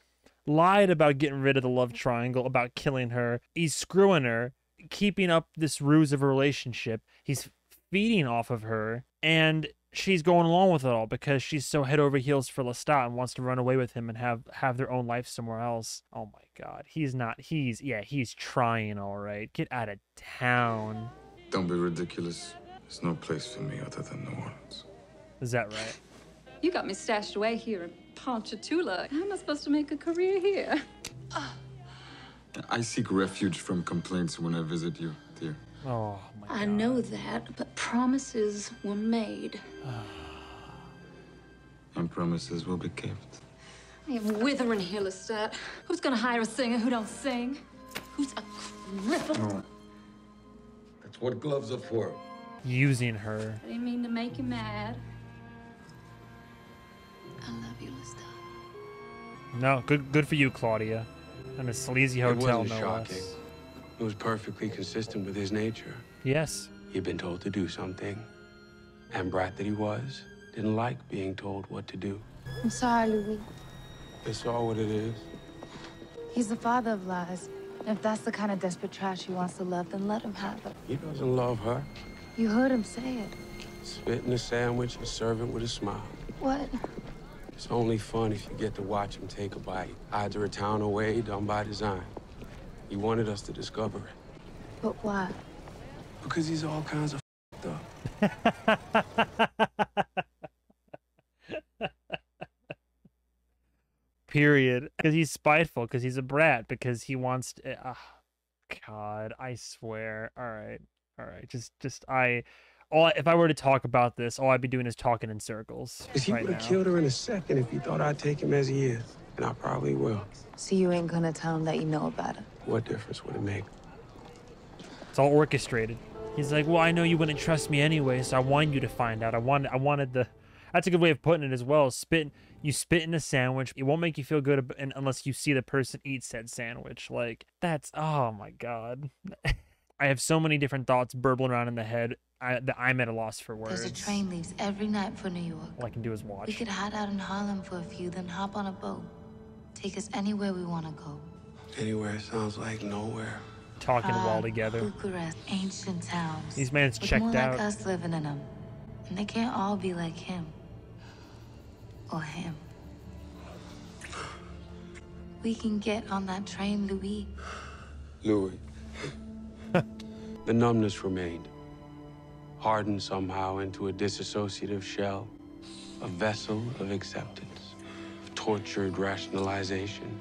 Lied about getting rid of the love triangle, about killing her. He's screwing her, keeping up this ruse of a relationship. He's feeding off of her, and she's going along with it all because she's so head over heels for Lestat and wants to run away with him and have their own life somewhere else. Oh my god. He's trying, all right. Get out of town. Don't be ridiculous. There's no place for me other than New Orleans. Is that right? You got me stashed away here in Ponchatoula. How am I supposed to make a career here? I seek refuge from complaints when I visit you, dear. Oh my god. I know that, but promises were made. And promises will be kept. I am withering here, Lestat. Who's gonna hire a singer who don't sing? Who's a cripple? No. That's what gloves are for. Using her. I didn't mean to make you mad. I love you, Lestat. No, good for you, Claudia. In a sleazy hotel, It wasn't no shocking. less. It was perfectly consistent with his nature. Yes. He'd been told to do something, and brat that he was, didn't like being told what to do. I'm sorry, Louis. It's all what it is. He's the father of lies. And if that's the kind of desperate trash he wants to love, then let him have it. He doesn't love her. You heard him say it. Spit in a sandwich and serve it with a smile. What? It's only fun if you get to watch him take a bite. Odds are a town away, done by design. He wanted us to discover it. But why? Because he's all kinds of up. Period. Because he's spiteful, because he's a brat, because he wants to... God, I swear. All right. If I were to talk about this, all I'd be doing is talking in circles. Because he right would have now. killed her in a second if he thought I'd take him as he is. And I probably will. So you ain't gonna tell him that you know about it? What difference would it make? It's all orchestrated. He's like, well, I know you wouldn't trust me anyway, so I wanted you to find out. I wanted the... That's a good way of putting it as well. You spit in a sandwich. It won't make you feel good unless you see the person eat said sandwich. Like, that's... Oh, my God. I have so many different thoughts burbling around in the head that I'm at a loss for words. There's a train leaves every night for New York. All I can do is watch. We could hide out in Harlem for a few, then hop on a boat. Take us anywhere we want to go. Anywhere sounds like nowhere. Talking while together. Bucharest, ancient towns. These man's with checked more out. like us living in them. And they can't all be like him. Or him. We can get on that train, Louis. Louis. The numbness remained. Hardened somehow into a disassociative shell. A vessel of acceptance. Of tortured rationalization.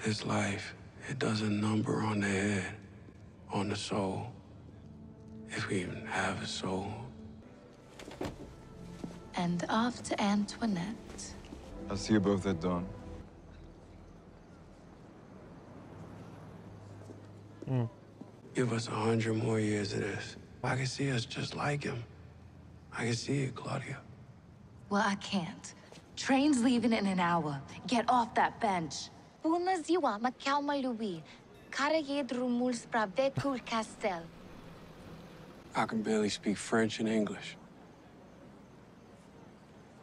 This life, it does a number on the head. On the soul. If we even have a soul. And off to Antoinette. I'll see you both at dawn. Give us 100 more years of this. I can see us just like him. I can see it, Claudia. Well, I can't. Train's leaving in an hour. Get off that bench. Bună ziua, mă cheamă Louis. Care e drumul spre vechiul castel? I can barely speak French and English.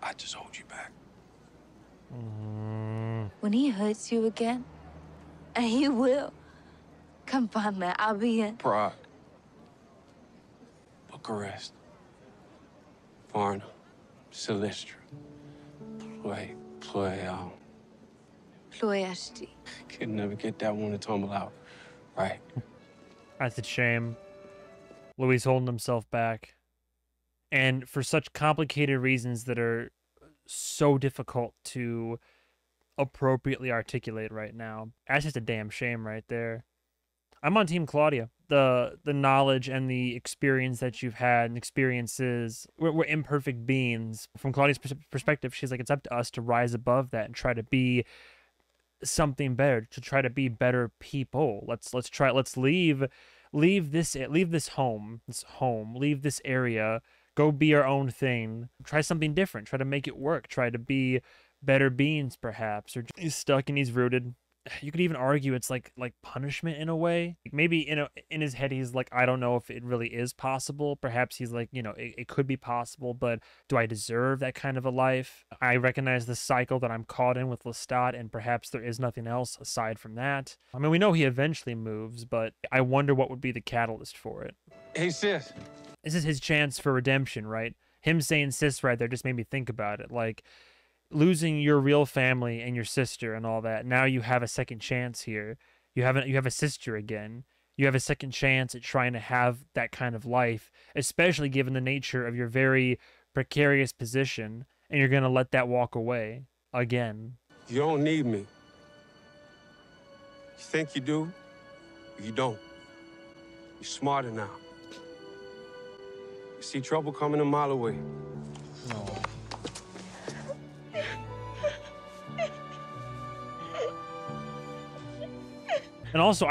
I just hold you back. when he hurts you again, and he will, come find me. I'll be in. Prague. Bucharest. Varna. Silistra. Ploiesti. Could never get that one to tumble out. Right. That's a shame. Louis holding himself back. And for such complicated reasons that are so difficult to appropriately articulate right now. That's just a damn shame right there. I'm on Team Claudia. The knowledge and the experience that you've had and experiences, we're imperfect beings. From Claudia's perspective, she's like, it's up to us to rise above that and try to be something better, to try to be better people. Let's leave this home, leave this area, go be our own thing, try something different, try to make it work, try to be better beings perhaps. Or he's stuck and he's rooted. You could even argue it's like punishment in a way. Maybe in his head he's like, I don't know if it really is possible. Perhaps he's like, it could be possible, but do I deserve that kind of a life? I recognize the cycle that I'm caught in with Lestat, and perhaps there is nothing else aside from that. I mean, we know he eventually moves, but I wonder what would be the catalyst for it. Hey, sis. This is his chance for redemption, right? Him saying sis right there just made me think about it. Like, losing your real family and your sister and all that. Now you have a second chance here. You have a sister again. You have a second chance at trying to have that kind of life, especially given the nature of your very precarious position, and you're going to let that walk away again. You don't need me. You think you do, you don't. You're smarter now. You see trouble coming a mile away. No. And also,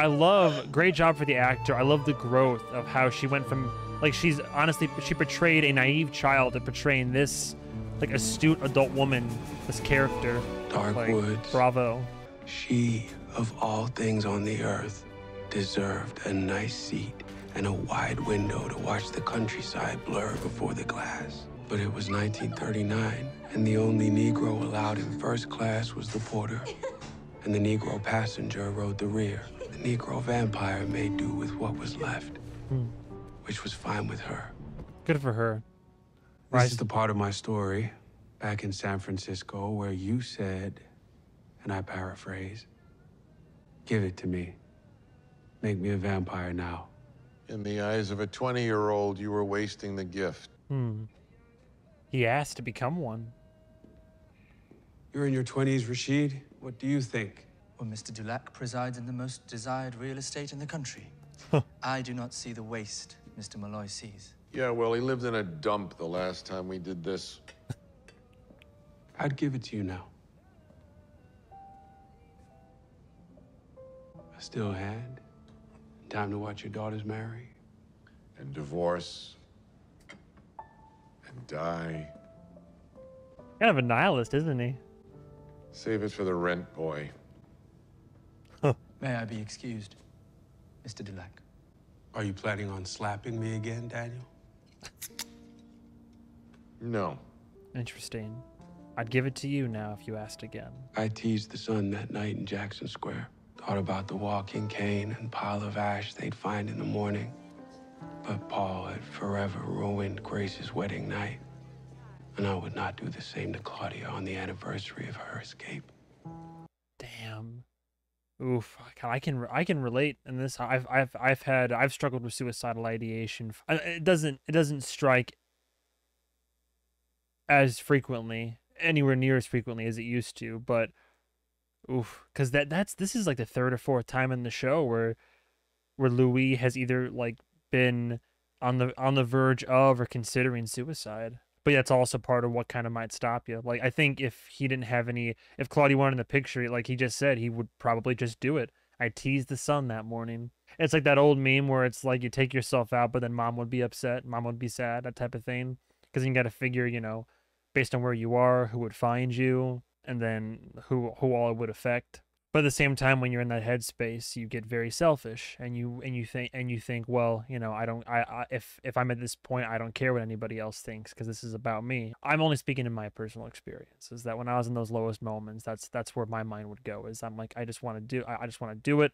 great job for the actor. I love the growth of how she went from, like, she portrayed a naive child to portraying this, like, astute adult woman, this character. Dark woods. Bravo. She, of all things on the earth, deserved a nice seat and a wide window to watch the countryside blur before the glass. But it was 1939, and the only Negro allowed in first class was the porter. And the Negro passenger rode the rear. The Negro vampire made do with what was left, which was fine with her. Good for her. This is the part of my story back in San Francisco where you said, and I paraphrase, give it to me. Make me a vampire now. In the eyes of a 20-year-old, you were wasting the gift. He asked to become one. You're in your 20s, Rashid. What do you think? Well, Mr. Dulac presides in the most desired real estate in the country. I do not see the waste Mr. Malloy sees. Yeah, well, he lived in a dump the last time we did this. I'd give it to you now. A still hand. Time to watch your daughters marry. And divorce. And die. Kind of a nihilist, isn't he? Save it for the rent boy. May I be excused, Mr. Dulac? Are you planning on slapping me again, Daniel? No. Interesting. I'd give it to you now if you asked again. I teased the sun that night in Jackson Square. Thought about the walking cane and pile of ash they'd find in the morning. But Paul had forever ruined Grace's wedding night. And I would not do the same to Claudia on the anniversary of her escape. Damn. Oof. God, I can relate in this. I've struggled with suicidal ideation. It doesn't strike as frequently, anywhere near as frequently as it used to, but oof, because this is like the third or fourth time in the show where Louis has either like been on the verge of or considering suicide. But that's also part of what kind of might stop you. Like, I think if Claudia wanted in the picture, like he just said, he would probably just do it. I teased the sun that morning. It's like that old meme where it's like you take yourself out, but then mom would be upset, mom would be sad, that type of thing. Because you got to figure, based on where you are, who would find you, and then who all it would affect. But at the same time, when you're in that headspace, you get very selfish, and you think, well, you know, if I'm at this point, I don't care what anybody else thinks because this is about me. I'm only speaking in my personal experience. Is that when I was in those lowest moments, that's where my mind would go. Is I'm like, I just want to do it.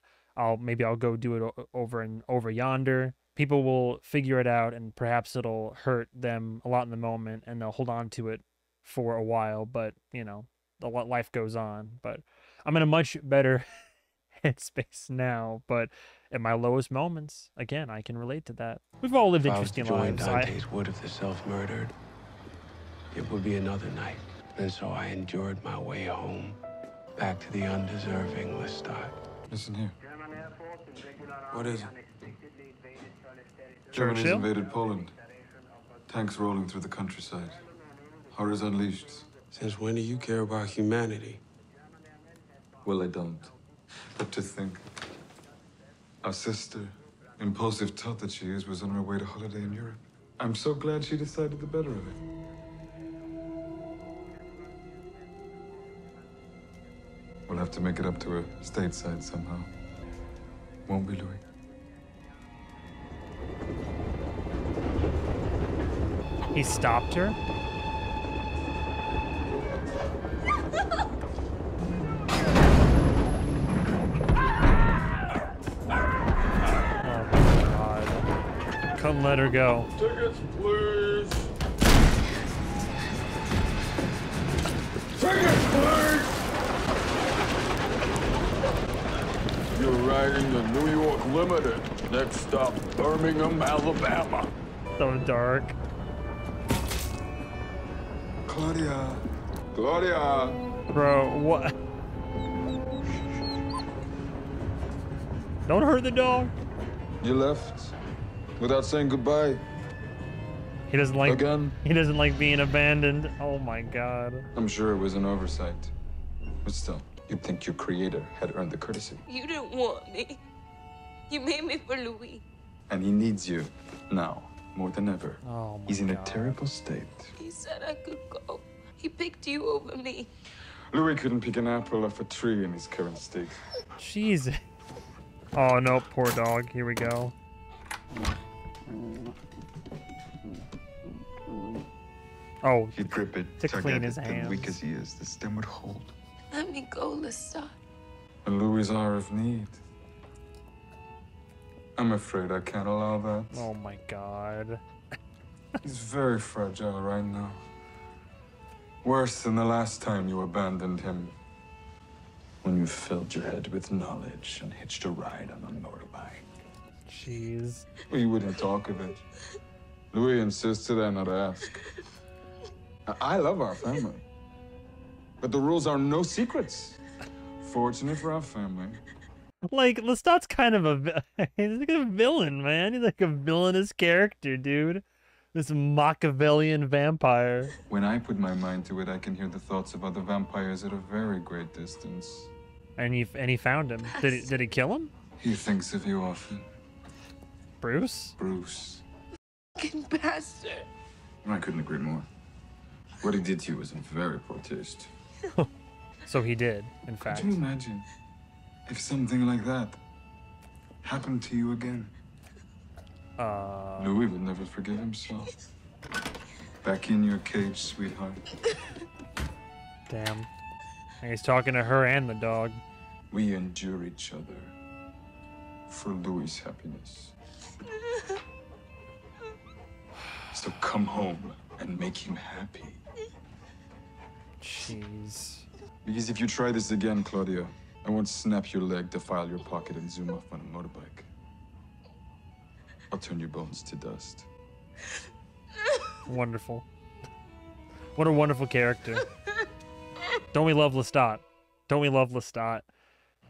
Maybe I'll go do it over yonder. People will figure it out, and perhaps it'll hurt them a lot in the moment, and they'll hold on to it for a while. But you know, life goes on. But I'm in a much better headspace now, but at my lowest moments, again, I can relate to that. We've all lived interesting lives. Dante's wood of the self-murdered, it would be another night. And so I endured my way home, back to the undeserving Lestat. Listen here. What is it? Germany's invaded Poland. Tanks rolling through the countryside. Horrors unleashed. Since when do you care about humanity? Well, I don't. But to think, our sister, impulsive tot that she is, was on her way to holiday in Europe. I'm so glad she decided the better of it. We'll have to make it up to her stateside somehow. Won't we, Louis? He stopped her? Couldn't let her go. Tickets, please. Tickets, please. You're riding the New York Limited. Next stop, Birmingham, Alabama. So dark. Claudia. Claudia. Bro, what? Don't hurt the dog. You left without saying goodbye. He doesn't like again. He doesn't like being abandoned. Oh my God. I'm sure it was an oversight, but still, you'd think your creator had earned the courtesy. You didn't want me. You made me for Louis. And he needs you now more than ever. Oh my He's in God. a terrible state. He said I could go. He picked you over me. Louis couldn't pick an apple off a tree in his current state. Jesus. Oh no, poor dog. Here we go. Oh, he'd grip it to clean his and hands. weak as he is, the stem would hold. Let me go, Lestat. A Louis' hour of need. I'm afraid I can't allow that. Oh my God. He's very fragile right now. Worse than the last time you abandoned him. When you filled your head with knowledge and hitched a ride on a motorbike. Jeez. We wouldn't talk of it. Louis insisted I not ask. I love our family. But the rules are no secrets. Fortunate for our family. Like, Lestat's kind of he's like a villain, man. He's like a villainous character, dude. This Machiavellian vampire. When I put my mind to it, I can hear the thoughts of other vampires at a very great distance. And he found him. Did he kill him? He thinks of you often. Bruce? Bruce. Fucking bastard. I couldn't agree more. What he did to you was in very poor taste. So he did, in fact. Could you imagine if something like that happened to you again? Louis would never forgive himself. Back in your cage, sweetheart. Damn. And he's talking to her and the dog. We endure each other for Louis' happiness. So come home and make him happy. Jeez. Because if you try this again, Claudia, I won't snap your leg, defile your pocket, and zoom off on a motorbike. I'll turn your bones to dust. Wonderful. What a wonderful character. Don't we love Lestat? Don't we love Lestat?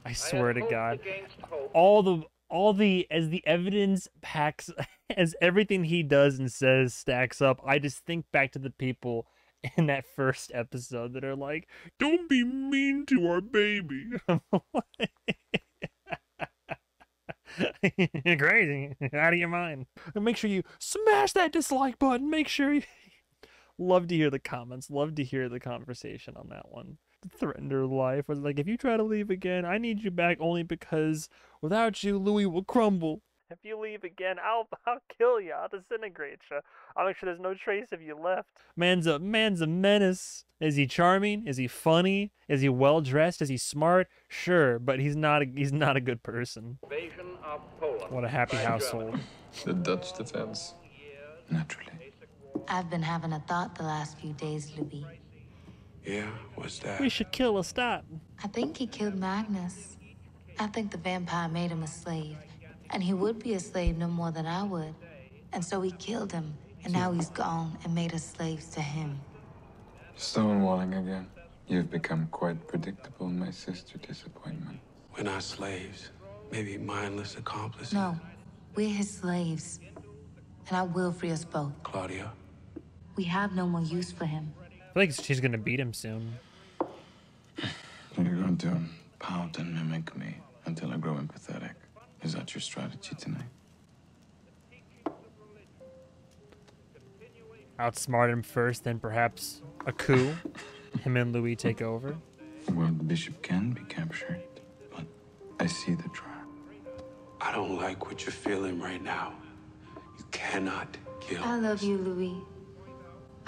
I swear to God. As the evidence packs, as everything he does and says stacks up, I just think back to the people in that first episode that are like, don't be mean to our baby. You're crazy. You're out of your mind. And make sure you smash that dislike button. Make sure you... Love to hear the comments. Love to hear the conversation on that one. threatened her life. Was like, if you try to leave again, I need you back only because without you, Louis will crumble. If you leave again, I'll kill you. I'll disintegrate you. I'll make sure there's no trace of you left. Man's a menace. Is he charming? Is he funny? Is he well dressed? Is he smart? Sure, but he's not a good person. What a happy household. The Dutch defense. Naturally. I've been having a thought the last few days, Louis. Yeah, what's that? We should kill Lestat. I think he killed Magnus. I think the vampire made him a slave. And he would be a slave no more than I would. And so he killed him. And now he's gone and made us slaves to him. Stonewalling again. You've become quite predictable, my sister disappointment. We're not slaves. Maybe mindless accomplices. No, we're his slaves. And I will free us both. Claudia. We have no more use for him. I feel like she's gonna beat him soon. You're going to pout and mimic me until I grow empathetic. Is that your strategy tonight? Outsmart him first, then perhaps a coup. Him and Louis take over. Well, the bishop can be captured, but I see the trap. I don't like what you're feeling right now. You cannot kill. I love you, Louis.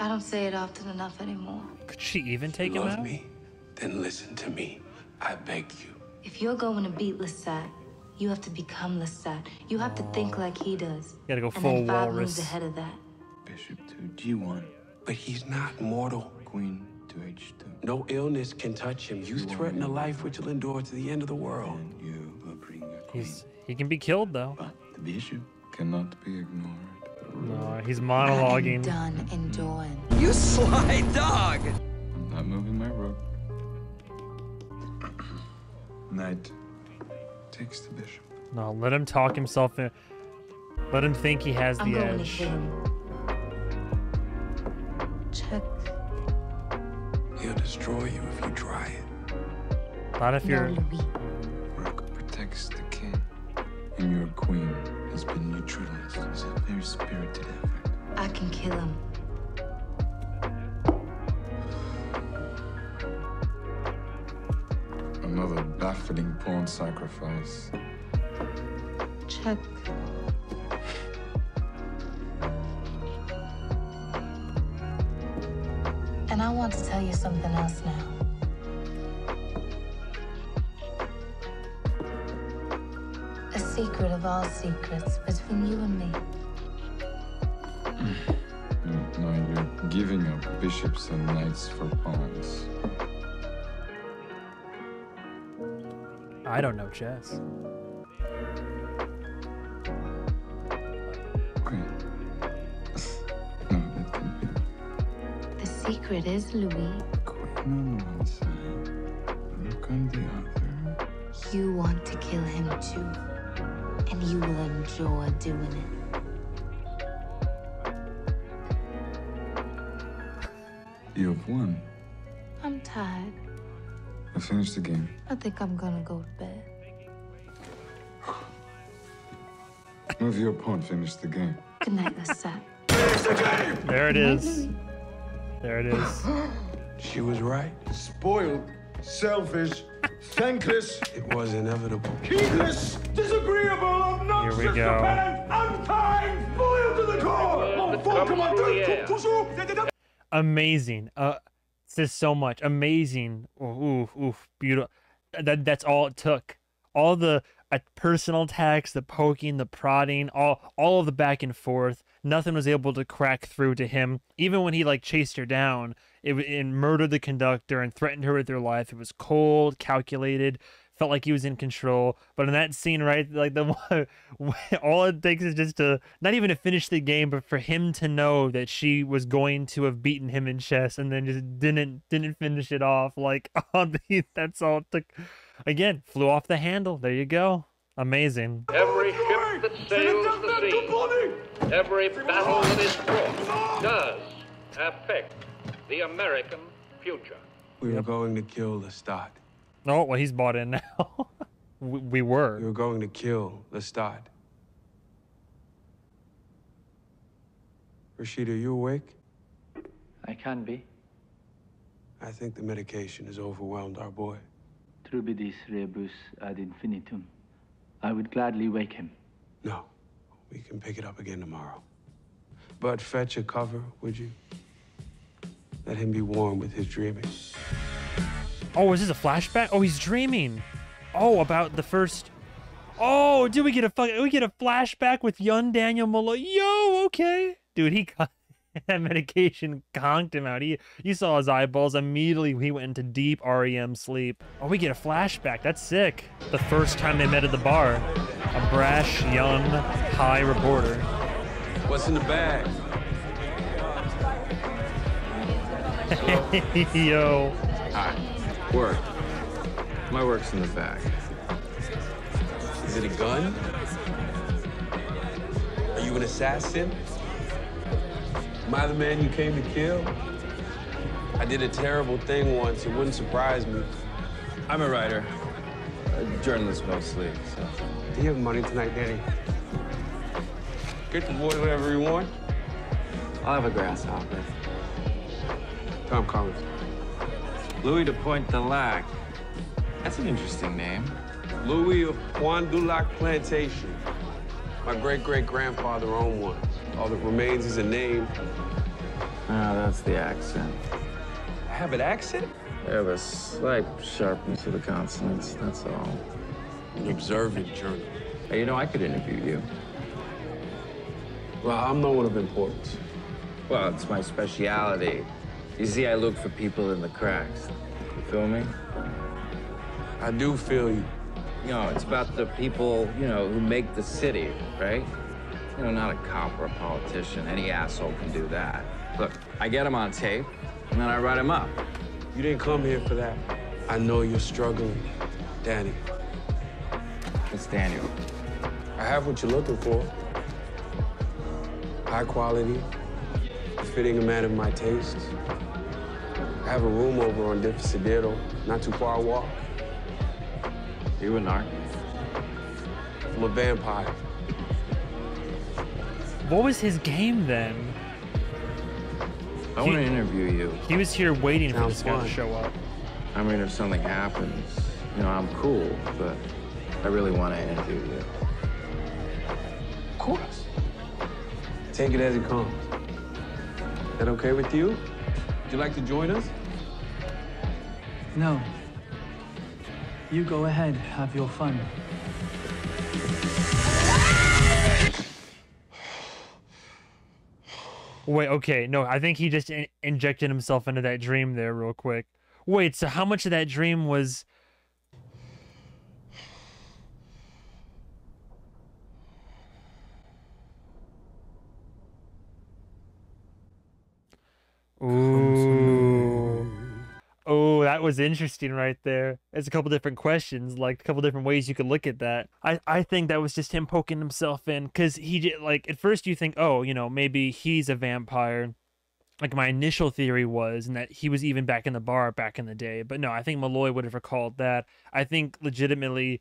I don't say it often enough anymore. Could she even take him out? Love me? Then listen to me. I beg you. If you're going to beat Lestat, you have to become Lestat. You have to think like he does. You gotta go and full then 5 walrus. moves ahead of that. Bishop to G1. But he's not mortal. Queen to H2. No illness can touch him. You threaten a life which will endure to the end of the world. And you will bring your queen. He can be killed though. But the bishop cannot be ignored. No, he's monologuing. I'm done enduring. You sly dog! I'm not moving my rope. Knight takes the bishop. No, let him talk himself in. Let him think he has I'm the going edge. to kill him. Check. He'll destroy you if you try it. Not if you're. No, Louis. Rook protects the king, and your queen has been neutralized. It's a very spirited effort. I can kill him. Another baffling pawn sacrifice. Check. And I want to tell you something else now. A secret of all secrets between you and me. No, you're giving up bishops and knights for pawns. I don't know chess. Queen. No, that can be. The secret is, Louis, Queen on one side, Rook on the other. you want to kill him too. And you will enjoy doing it. You have won. I'm tired. I finished the game. I think I'm gonna go to bed. Move your pawn, finish the game. Good night, Lestat. There it is. There it is. She was right. Spoiled, selfish, thankless, It was inevitable. heedless, disagreeable, obnoxious, Here we go. dependent, unkind, loyal to the core. Oh, fuck, come on, Amazing. Says so much. Amazing. Oof, beautiful. That's all it took. All the personal attacks, the poking, the prodding, all of the back and forth. Nothing was able to crack through to him. Even when he like chased her down, it murdered the conductor and threatened her with her life. It was cold, calculated, felt like he was in control. But in that scene, right, like the one, all it takes is just to not even to finish the game, but for him to know that she was going to have beaten him in chess, and then just didn't finish it off. Like, that's all it took. Again, flew off the handle. There you go. Amazing. Every ship that sails the sea, every battle that is fought, does affect the American future. We were going to kill Lestat. Oh, well, he's bought in now. we were. We were going to kill Lestat. Rashid, are you awake? I can be. I think the medication has overwhelmed our boy. Trubidis rebus ad infinitum. I would gladly wake him. No, we can pick it up again tomorrow. But fetch a cover, would you? Let him be warm with his dreaming. Oh, is this a flashback? Oh, he's dreaming. Oh, about the first. Oh, dude, we get a flashback with young Daniel Malloy. Yo, okay, dude, that medication conked him out. You saw his eyeballs immediately. He went into deep REM sleep. Oh, we get a flashback. That's sick. The first time they met at the bar, a brash, young, high reporter. What's in the bag? Yo. Hi. Work. My work's in the bag. Is it a gun? Are you an assassin? Am I the man you came to kill? I did a terrible thing once. It wouldn't surprise me. I'm a writer. A journalist mostly, so. Do you have money tonight, Danny? Get the boy whatever you want. I'll have a grasshopper. Tom Collins. Louis de Pointe de Lac. That's an interesting name. Louis of Pointe du Lac Plantation. My great-great-grandfather owned one. All that remains is a name. Oh, that's the accent. I have an accent? I have a slight sharpness of the consonants, that's all. An observant journalist. Hey, you know, I could interview you. Well, I'm no one of importance. Well, it's my speciality. You see, I look for people in the cracks. You feel me? I do feel you. You know, it's about the people, you know, who make the city, right? You know, not a cop or a politician. Any asshole can do that. Look, I get them on tape, and then I write them up. You didn't come here for that. I know you're struggling. Danny. It's Daniel. I have what you're looking for. High quality, fitting a man of my taste. I have a room over on Dificedero, not too far a walk. You an artist? I'm a vampire. What was his game then? I want to interview you. He was here waiting for Sounds this guy fun. to show up. I mean, if something happens, you know, I'm cool, but I really want to interview you. Of course. Take it as it comes. Is that okay with you? Would you like to join us? No. You go ahead, have your fun. Wait, okay, no, I think he just injected himself into that dream there real quick. Wait, so how much of that dream was... Ooh. Oh, that was interesting right there. There's a couple different questions, like a couple different ways you could look at that. I think that was just him poking himself in, because he did, like, at first you think, oh, you know, maybe he's a vampire. Like my initial theory was, and that he was even back in the bar back in the day. But no, I think Malloy would have recalled that. I think legitimately,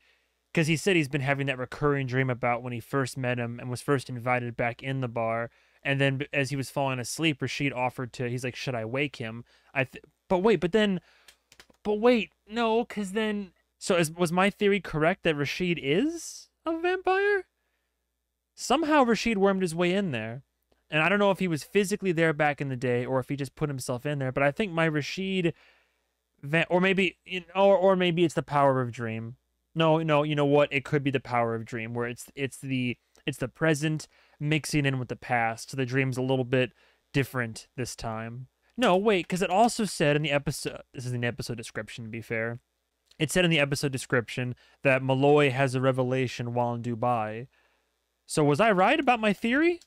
because he said he's been having that recurring dream about when he first met him and was first invited back in the bar. And then as he was falling asleep, Rashid offered to, he's like, should I wake him? But wait, no, because then, so was my theory correct that Rashid is a vampire? Somehow Rashid wormed his way in there. And I don't know if he was physically there back in the day or if he just put himself in there, but I think my Rashid, or maybe it's the power of dream. No, you know what? It could be the power of dream, where it's the present mixing in with the past, so the dream's a little bit different this time. No, wait, because it also said in the episode, this is in the episode description to be fair, it said in the episode description that Malloy has a revelation while in Dubai. So was I right about my theory?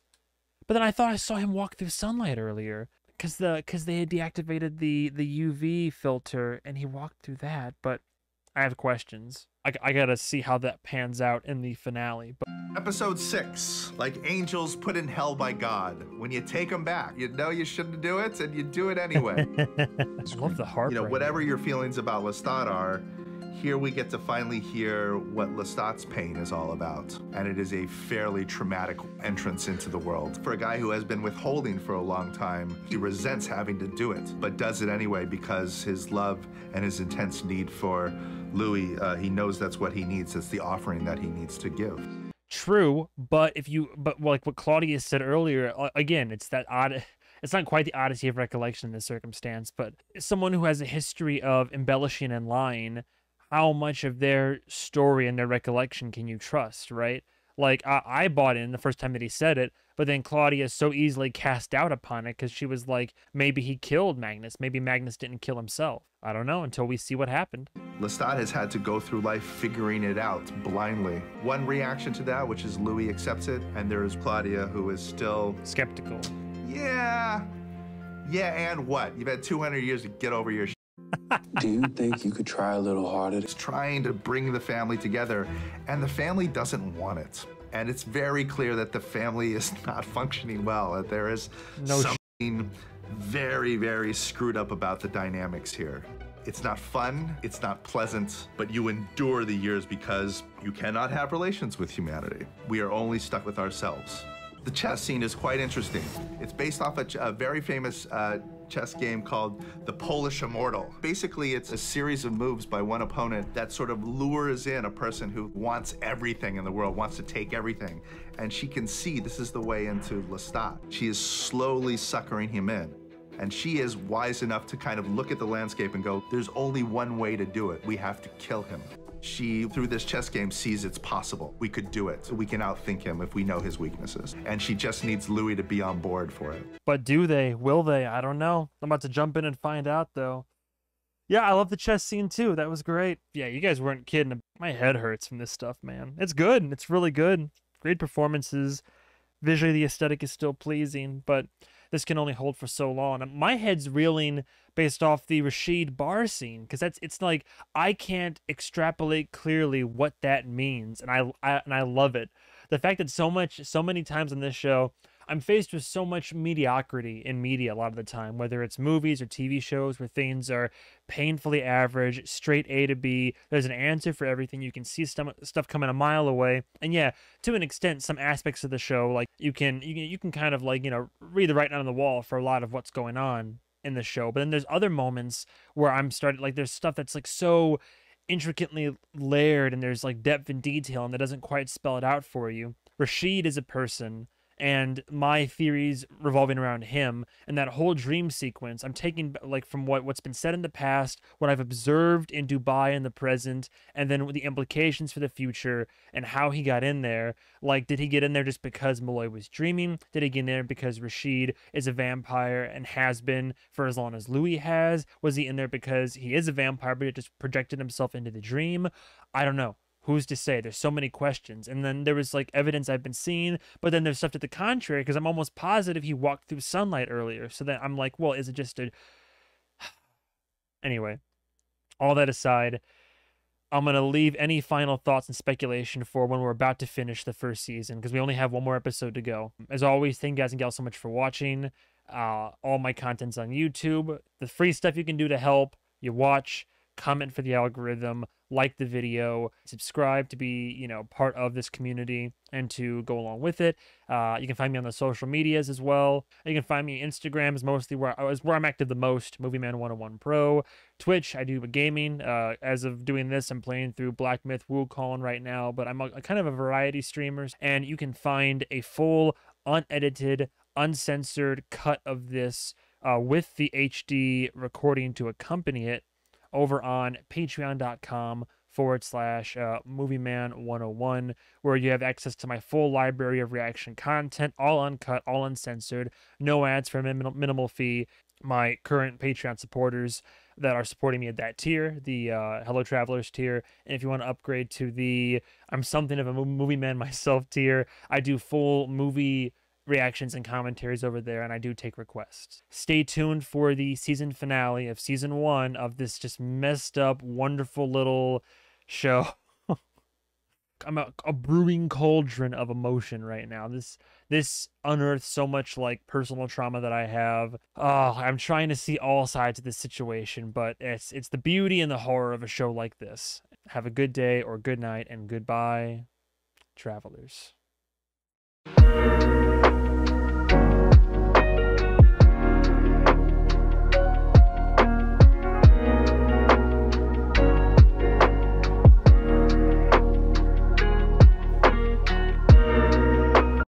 But then I thought I saw him walk through sunlight earlier, because they had deactivated the UV filter and he walked through that. But I have questions. I gotta see how that pans out in the finale. But Episode 6, like angels put in hell by God. When you take them back, you know you shouldn't do it, and you do it anyway. I love the heart. You know, whatever your feelings about Lestat are, Here we get to finally hear what Lestat's pain is all about, and it is a fairly traumatic entrance into the world. For a guy who has been withholding for a long time, he resents having to do it, but does it anyway because his love and his intense need for Louis, he knows that's what he needs. It's the offering that he needs to give. True, but like what Claudia said earlier, again, it's that odd. It's not quite the odyssey of recollection in this circumstance, but someone who has a history of embellishing and lying, how much of their story and their recollection can you trust, right? Like, I bought in the first time that he said it, but then Claudia so easily cast doubt upon it because she was like, maybe he killed Magnus. Maybe Magnus didn't kill himself. I don't know until we see what happened. Lestat has had to go through life figuring it out blindly. One reaction to that, which is Louis accepts it, and there is Claudia, who is still skeptical. Yeah, and what? You've had 200 years to get over your Do you think you could try a little harder? It's trying to bring the family together, and the family doesn't want it. And it's very clear that the family is not functioning well, that there is something very, very screwed up about the dynamics here. It's not fun, it's not pleasant, but you endure the years because you cannot have relations with humanity. We are only stuck with ourselves. The chess scene is quite interesting. It's based off a very famous chess game called the Polish Immortal. Basically, it's a series of moves by one opponent that sort of lures in a person who wants everything in the world, wants to take everything. And she can see this is the way into Lestat. She is slowly suckering him in. And she is wise enough to kind of look at the landscape and go, there's only one way to do it. We have to kill him. She, through this chess game, sees it's possible. We could do it. So we can outthink him if we know his weaknesses. And she just needs Louis to be on board for it. But do they? Will they? I don't know. I'm about to jump in and find out, though. Yeah, I love the chess scene, too. That was great. Yeah, you guys weren't kidding. My head hurts from this stuff, man. It's good. It's really good. Great performances. Visually, the aesthetic is still pleasing, but this can only hold for so long. And my head's reeling based off the Rashid bar scene, because it's like I can't extrapolate clearly what that means, and I love it. The fact that so many times on this show, I'm faced with so much mediocrity in media a lot of the time, whether it's movies or TV shows where things are painfully average, straight A to B. There's an answer for everything. You can see stuff coming a mile away. And yeah, to an extent, some aspects of the show, like you can kind of like, read the writing on the wall for a lot of what's going on in the show. But then there's other moments where I'm starting, like there's stuff that's like so intricately layered and there's like depth and detail and that doesn't quite spell it out for you. Rashid is a person, and my theories revolving around him, and that whole dream sequence I'm taking like from what's been said in the past, what I've observed in Dubai in the present, and then the implications for the future and how he got in there. Like, did he get in there just because Malloy was dreaming? Did he get in there because Rashid is a vampire and has been for as long as Louis has? Was he in there because he is a vampire but it just projected himself into the dream? I don't know. Who's to say? There's so many questions. And then there was like evidence I've been seeing, but then there's stuff to the contrary because I'm almost positive he walked through sunlight earlier. So then I'm like, well, is it just a... Anyway, all that aside, I'm going to leave any final thoughts and speculation for when we're about to finish the first season because we only have one more episode to go. As always, thank you guys and gals so much for watching. All my content's on YouTube. The free stuff you can do to help, you watch, comment for the algorithm, like the video, subscribe to be, part of this community and to go along with it. You can find me on the social medias as well. You can find me on Instagram is mostly where I'm active the most, MovieMan 101 Pro. Twitch, I do gaming. As of doing this, I'm playing through Black Myth Wukong right now, but I'm a kind of a variety streamer, and you can find a full, unedited, uncensored cut of this with the HD recording to accompany it over on patreon.com/MovieMan101, where you have access to my full library of reaction content, all uncut, all uncensored, no ads for a minimal fee. My current Patreon supporters that are supporting me at that tier, the Hello Travelers tier, and if you want to upgrade to the I'm something of a movie man myself tier, I do full movie reactions and commentaries over there, and I do take requests. Stay tuned for the season finale of season 1 of this just messed up, wonderful little show a brewing cauldron of emotion right now. This unearths so much like personal trauma that I have. I'm trying to see all sides of this situation, but it's the beauty and the horror of a show like this. Have a good day or good night, and goodbye, travelers.